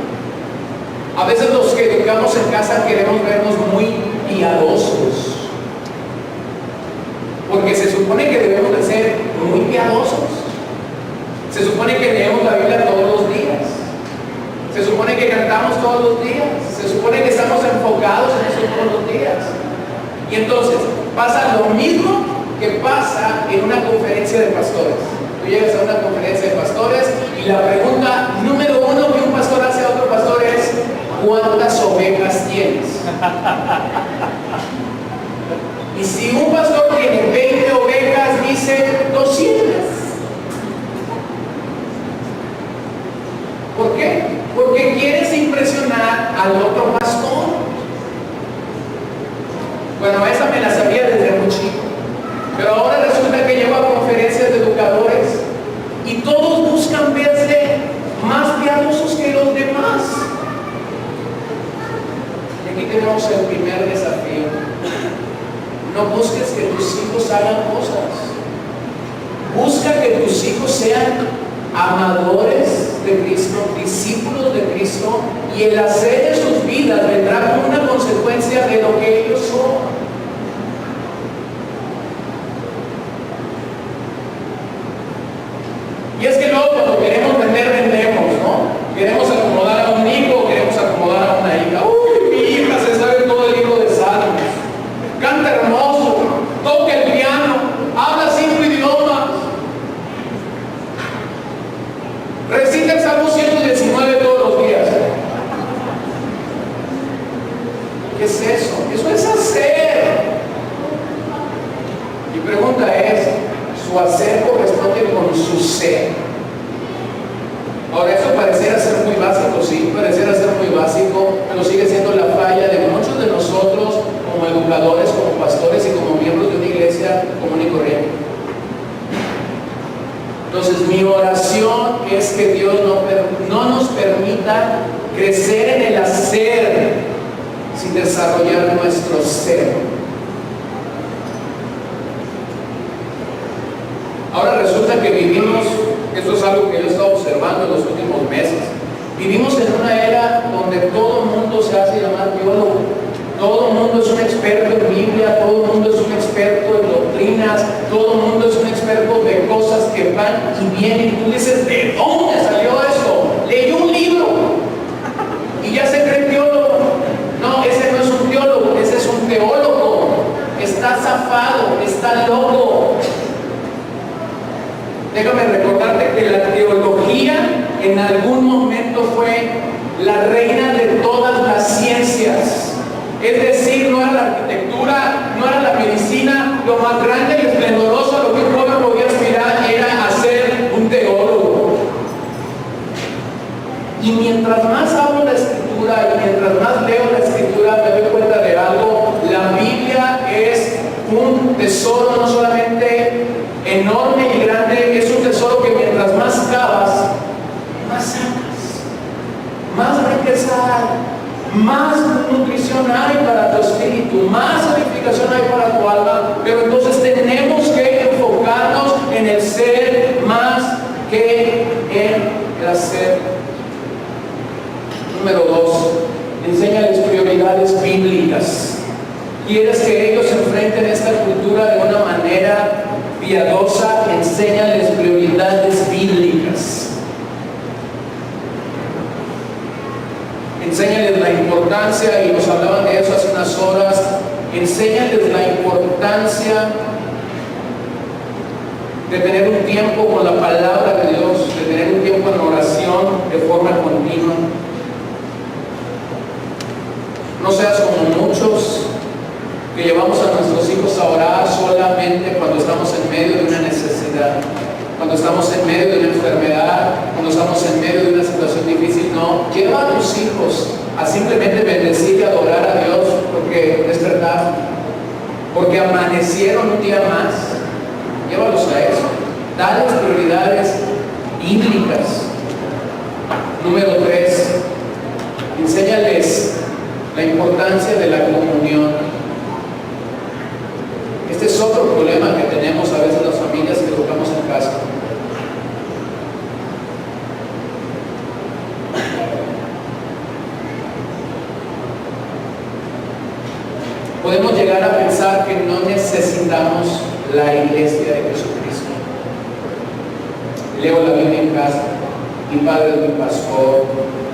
A veces los que educamos en casa queremos vernos muy piadosos, porque se supone que debemos de ser muy piadosos. Se supone que leemos la Biblia todos los días. Se supone que cantamos todos los días. Se supone que estamos enfocados en eso todos los días. Y entonces pasa lo mismo que pasa en una conferencia de pastores. Tú llegas a una conferencia de pastores y la pregunta número uno que un pastor hace a otro pastor es: ¿cuántas ovejas tienes? Y si un pastor tiene 20 ovejas, dice 200. ¿Por qué? Porque quieres impresionar al otro pastor. Bueno, esa me la sabía desde muy chico. Pero ahora resulta que llego a conferencias de educadores y todos buscan verse más piadosos que los demás. Y aquí tenemos el primer desafío. No busques que tus hijos hagan cosas. Busca que tus hijos sean amadores de Cristo, discípulos de Cristo, y el hacer de sus vidas vendrá como una consecuencia de lo que ellos son. Y es que luego cuando queremos vender, vendemos, ¿no? Queremos acomodar a un hijo, queremos acomodar a una hija. ¡Uy, mi hija se sabe todo el libro de Salmos! Canta hermoso, toca el piano, habla 5 idiomas, recita el Salmo 119 todos los días. ¿Qué es eso? Eso es hacer. Mi pregunta es: ¿su hacer corresponde con su ser? Ahora, eso pareciera ser muy básico, sí, pareciera ser muy básico, pero sigue siendo la falla de muchos de nosotros como educadores, como pastores y como miembros de una iglesia común y corriente. Entonces, mi oración es que Dios no nos permita crecer en el hacer sin desarrollar nuestro ser. Ahora resulta que vivimos, esto es algo que yo he estado observando en los últimos meses, vivimos en una era donde todo el mundo se hace llamar teólogo, todo el mundo es un experto en Biblia, todo el mundo es un experto en doctrinas, todo el mundo es un experto de cosas que van y vienen, y tú dices: ¿de dónde salió esto? Leyó un libro y ya se cree teólogo. No, ese no es un teólogo, ese es un teólogo. Está zafado, está loco. Déjame recordarte que la teología en algún momento fue la reina de todas las ciencias. Es decir, no era la arquitectura, no era la medicina, lo más grande y esplendoroso a lo que un joven podía aspirar era a ser un teólogo. Y mientras más hablo la escritura y mientras más leo la escritura, me doy cuenta de algo: la Biblia es un tesoro no solamente enorme y grande, es un tesoro que mientras más cavas, más sacas, más riqueza hay, más nutrición hay para tu espíritu, más edificación hay para tu alma. Pero entonces tenemos que enfocarnos en el ser más que en el hacer. Número 2, enséñales prioridades bíblicas. ¿Quieres que ellos enfrenten esta cultura de una manera piadosa? Enséñales prioridades bíblicas. Enséñales la importancia, y nos hablaban de eso hace unas horas, enséñales la importancia de tener un tiempo con la palabra de Dios, de tener un tiempo en oración de forma continua. No seas como muchos que llevamos a nuestros hijos a orar solamente cuando estamos en medio de una necesidad, cuando estamos en medio de una enfermedad, cuando estamos en medio de una situación difícil. No, lleva a tus hijos a simplemente bendecir y adorar a Dios porque despertaron, porque amanecieron un día más. Llévalos a eso. Dales prioridades bíblicas. Número 3, enséñales la importancia de la comunión. Este es otro problema que tenemos a veces las familias que educamos en casa. no necesitamos la iglesia de Jesucristo. Leo la Biblia en casa, mi padre es mi pastor,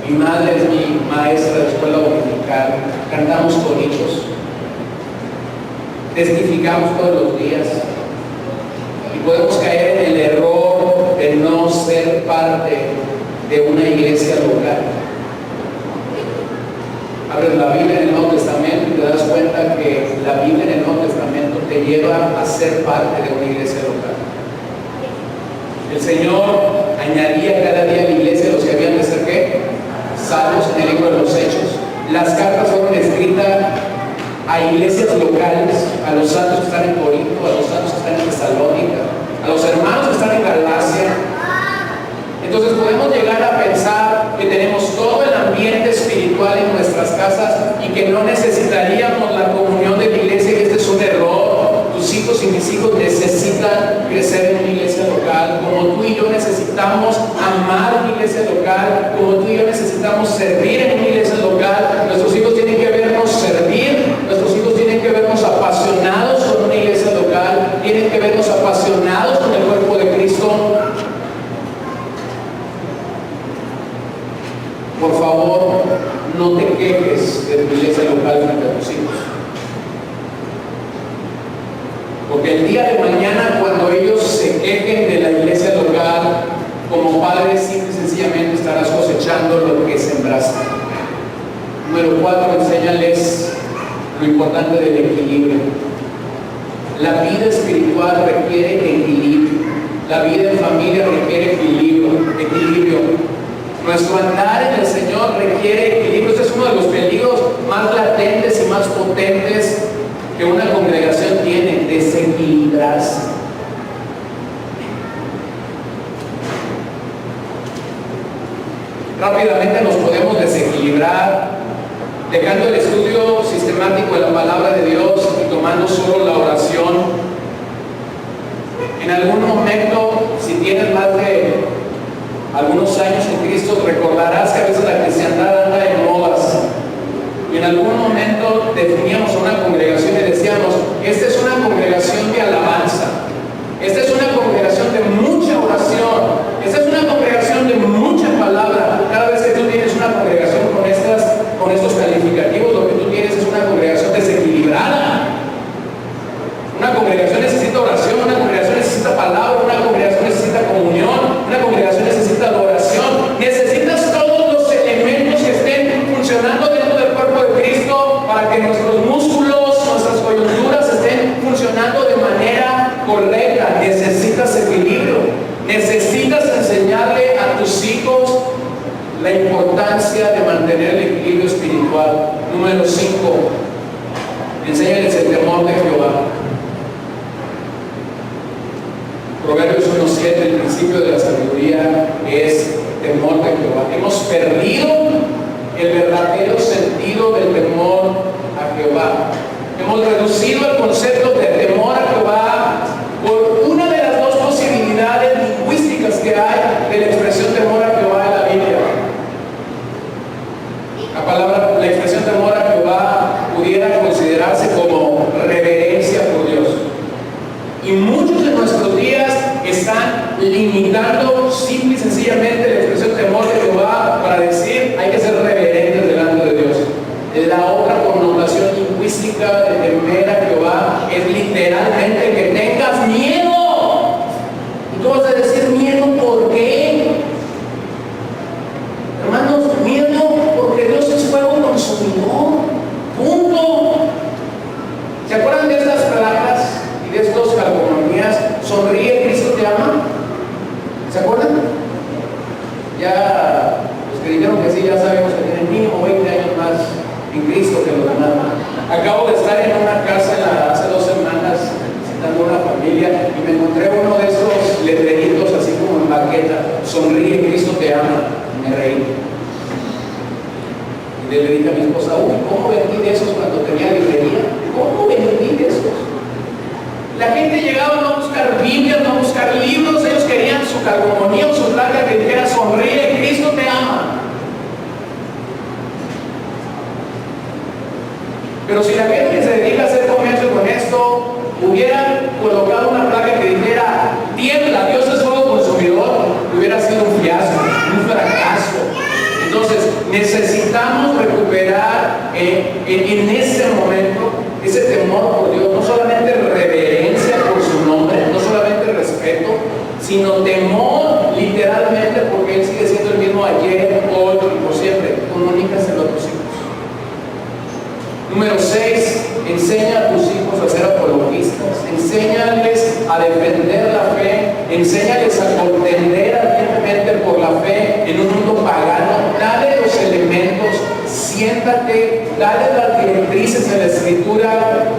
mi madre es mi maestra de escuela dominical, cantamos coritos, testificamos todos los días y podemos caer en el error de no ser parte de una iglesia local. Abres la Biblia en el Nuevo Testamento y te das cuenta que la Biblia en el Nuevo Testamento te lleva a ser parte de una iglesia local. El Señor añadía cada día a la iglesia los que habían de ser ¿qué? Salvos en el libro de los Hechos. Las cartas fueron escritas a iglesias locales, a los santos que están en Corinto, a los santos que están en Tesalónica, a los hermanos que están en Galacia. Entonces podemos llegar a pensar que tenemos todo el ambiente espiritual en nuestras casas y que no necesitaríamos la comunión de la iglesia, y este es un error. Tus hijos y mis hijos necesitan crecer en una iglesia local, como tú y yo necesitamos amar una iglesia local, como tú y yo necesitamos servir en una iglesia local. Nuestros hijos tienen que vernos servir, nuestros hijos tienen que vernos apasionados con una iglesia local, tienen que vernos apasionados con el cuerpo de Cristo. Por favor, no te quejes de tu iglesia local frente a tus hijos. Porque el día de mañana, cuando ellos se quejen de la iglesia local, como padres, simple y sencillamente estarás cosechando lo que sembraste. Número 4, enséñales lo importante del equilibrio. La vida espiritual requiere equilibrio. La vida en familia requiere equilibrio. Nuestro andar en el Señor requiere equilibrio. Este es uno de los peligros más latentes y más potentes que una congregación tiene: desequilibrarse. Rápidamente nos podemos desequilibrar dejando el estudio sistemático de la palabra de Dios y tomando solo la oración. En algún momento, si tienes más de algunos años en Cristo, recordarás que a veces la cristiandad anda en modas. Y en algún momento definíamos una congregación y decíamos: esta es una congregación de alabanza, esta es una congregación de mucha oración, esta es una congregación de mucha palabra. Cada vez que tú tienes una congregación con estos calificativos, lo que tú tienes es una congregación desequilibrada. Una congregación necesita oración, una congregación necesita palabra, una congregación necesita comunión, una congregación necesita adoración. Necesitas todos los elementos que estén funcionando dentro del cuerpo de Cristo para que nuestros músculos, nuestras coyunturas estén funcionando de manera correcta. Necesitas equilibrio. Necesitas enseñarle a tus hijos la importancia de mantener el equilibrio espiritual. Número 5, enséñales el temor de Jehová. Proverbios 1:7, el principio de la sabiduría es temor de Jehová. Hemos perdido el verdadero sentido del temor a Jehová. Hemos reducido el concepto de temor a Jehová por una de las dos posibilidades lingüísticas que hay de la expresión temor a Jehová en la Biblia. La expresión temor a Jehová pudiera considerarse como reverencia por Dios. Y muchos de nuestros días están limitando simple y sencillamente la expresión temor de Jehová para decir: hay que ser reverentes delante de Dios. La otra connotación lingüística de temer a Jehová es literalmente que tengas miedo. Y tú vas a decir: ¿miedo por qué? Hermanos, miedo porque Dios es fuego consumidor. Punto. ¿Se acuerdan de estas placas y de estos calcomanías? Sonríe, Cristo te ama. ¿Se acuerdan? Ya los que dijeron que sí, ya sabemos que tienen mínimo 20 años más en Cristo que los demás. Acabo de estar en una casa hace 2 semanas visitando una familia y me encontré uno de esos letreritos así como en baqueta: sonríe, Cristo te ama. Me reí. Y le dije a mi esposa: uy, ¿cómo vendí de esos cuando tenía librería? ¿Cómo vendí de esos? La gente llegaba no a buscar Biblias, no a buscar libros, ellos querían su calcomanía o su placa que dijera: sonríe, Cristo te ama. Pero si la gente se dedica a hacer comercio con esto, esto, hubieran colocado una placa que dijera tiembla, Dios es fuego consumidor, hubiera sido un fiasco, un fracaso. Entonces necesitamos recuperar en ese momento ese temor por Dios, no solamente reverencia por su nombre, no solamente respeto, sino temor literalmente, porque Él sigue siendo el mismo ayer, hoy y por siempre. Comunícaselo a tus hijos. Número 6, enseña a tus hijos a ser apologistas, enséñales a defender la fe, enséñales a contender ardientemente por la fe en un mundo pagano. Dale los elementos, siéntate, dale las directrices en la Escritura,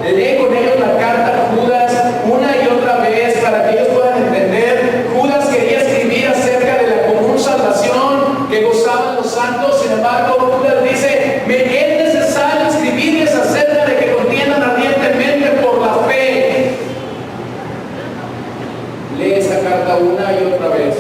lee con ellos la carta a Judas una y otra vez para que ellos puedan entender. Judas quería escribir acerca de la común salvación que gozaban los santos, sin embargo Judas dice, es necesario escribirles acerca de que contiendan ardientemente por la fe. Lee esa carta una y otra vez,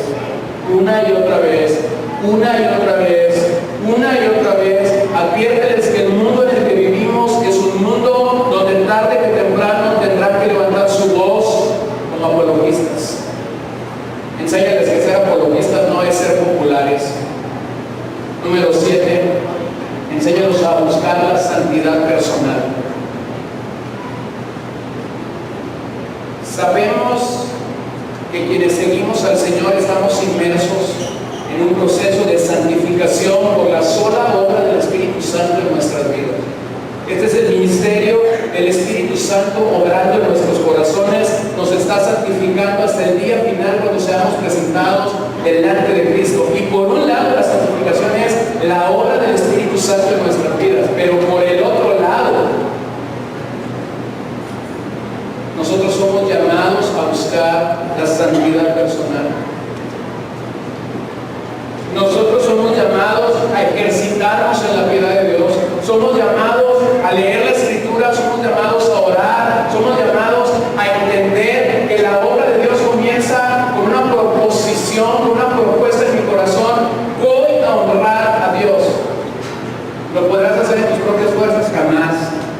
una y otra vez, una y otra vez, una y otra vez. Adviérteles que el mundo en el que vivimos es un mundo donde tarde que temprano tendrán que levantar su voz como apologistas. Enséñales que ser apologistas no es ser populares. Número 7, enséñalos a buscar la santidad personal. Sabemos que quienes seguimos al Señor estamos inmersos en un proceso de santificación por la sola obra del Espíritu Santo en nuestras vidas. Este es el ministerio del Espíritu Santo obrando en nuestros corazones, nos está santificando hasta el día final cuando seamos presentados delante de Cristo. Y por un lado la santificación es la obra del Espíritu Santo en nuestras vidas, pero por el otro lado nosotros somos llamados a buscar la santidad personal. Nosotros somos llamados a ejercitarnos en la piedad de Dios, somos llamados a leer la Escritura, somos llamados a orar, somos llamados a entender que la obra de Dios comienza con una proposición, con una propuesta en mi corazón. Voy a honrar a Dios. ¿Lo podrás hacer en tus propias fuerzas? Jamás.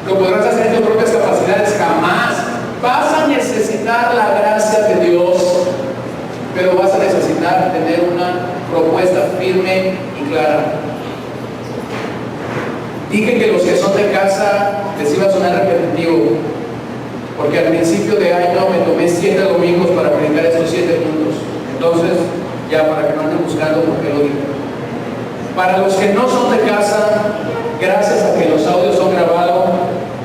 ¿Lo podrás hacer en tus propias capacidades? Jamás. Vas a necesitar la gracia de Dios, pero vas a necesitar tener una propuesta firme y clara. Dije que los que son de casa les iba a sonar repetitivo, porque al principio de año me tomé 7 domingos para predicar estos 7 puntos. Entonces, ya para que no anden buscando por qué lo dije. Para los que no son de casa, gracias a que los audios son grabados,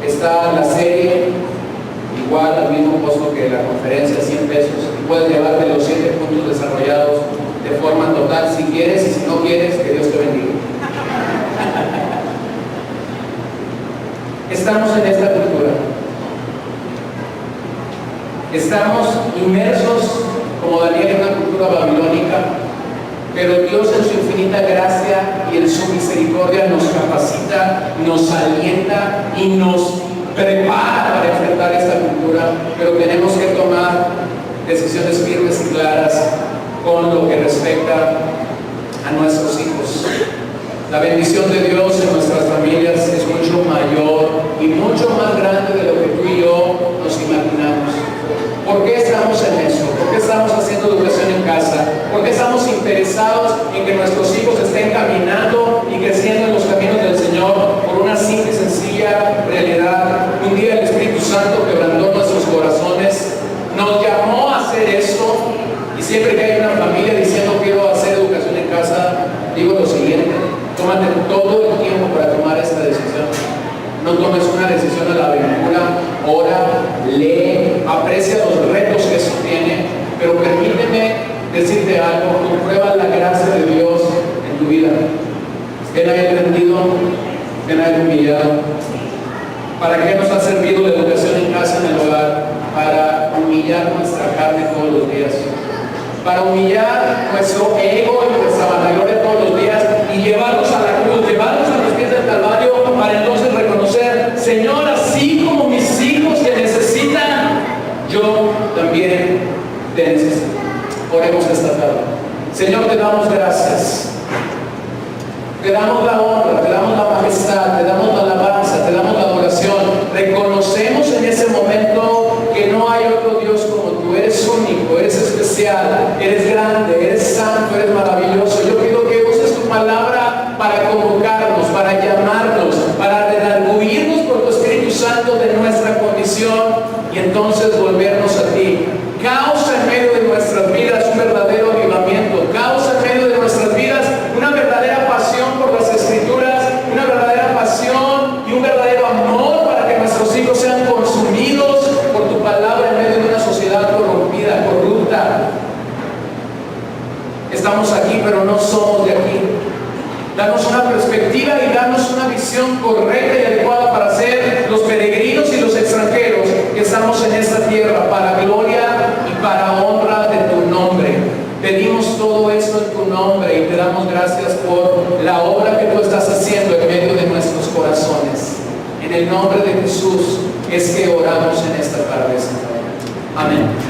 está la serie igual al mismo costo que la conferencia, 100 pesos, y puedes llevarte los 7 puntos desarrollados de forma total si quieres, y si no quieres, que Dios te bendiga. Estamos en esta cultura. Estamos inmersos, como Daniel, en una cultura babilónica, pero Dios en su infinita gracia y en su misericordia nos capacita, nos alienta y nos prepara para enfrentar esta cultura, pero tenemos que tomar decisiones firmes y claras con lo que respecta a nuestros hijos. La bendición de Dios en nuestras familias es mucho mayor y mucho más grande de lo que tú y yo nos imaginamos. ¿Por qué estamos en eso? ¿Por qué estamos haciendo educación en casa? ¿Por qué estamos interesados en que nuestros hijos estén caminando y creciendo en los caminos del Señor? Por una simple y sencilla realidad. Un día el Espíritu Santo quebrantó nuestros corazones, nos llamó a hacer eso, y siempre que hay una familia diciendo quiero hacer educación en casa, digo lo siguiente: tómate todo el tiempo para tomar esta decisión. No tomes una decisión a la aventura, ora, lee, aprecia los retos que eso tiene, pero permíteme decirte algo: comprueba la gracia de Dios en tu vida. Que no haya rendido, que no haya humillado. ¿Para qué nos ha servido la educación en casa, en el hogar? Para humillar nuestra carne todos los días, para humillar nuestro ego y nuestra vanagloria todos los días y llevarnos a la cruz, llevarnos a los pies del Calvario, para entonces reconocer: Señor, así como mis hijos te necesitan, yo también te necesito. Oremos esta tarde. Señor, te damos gracias, te damos la honra, te damos la majestad, te damos la alabanza, te damos la adoración. Reconocemos en ese momento especial, eres grande, eres santo, eres maravilloso. Yo pido que uses tu palabra para convocarnos, para llamarnos, para redarguirnos por tu Espíritu Santo de nuestra condición y entonces volvernos a ti. Causa en medio de nuestras vidas un verdadero avivamiento, causa en medio de nuestras vidas una verdadera pasión por las Escrituras, una verdadera pasión y un verdadero amor para que nuestros hijos sean consumidos por tu palabra en medio de una sociedad corrompida, corrupta. Estamos aquí, pero no somos de aquí. Danos una perspectiva y danos una visión correcta y adecuada para ser los peregrinos y los extranjeros que estamos en esta tierra, para gloria y para honra de tu nombre. Pedimos todo esto en tu nombre y te damos gracias por la obra que tú estás haciendo en medio de nuestros corazones. En el nombre de Jesús es que oramos en esta tarde, Señor. Amén.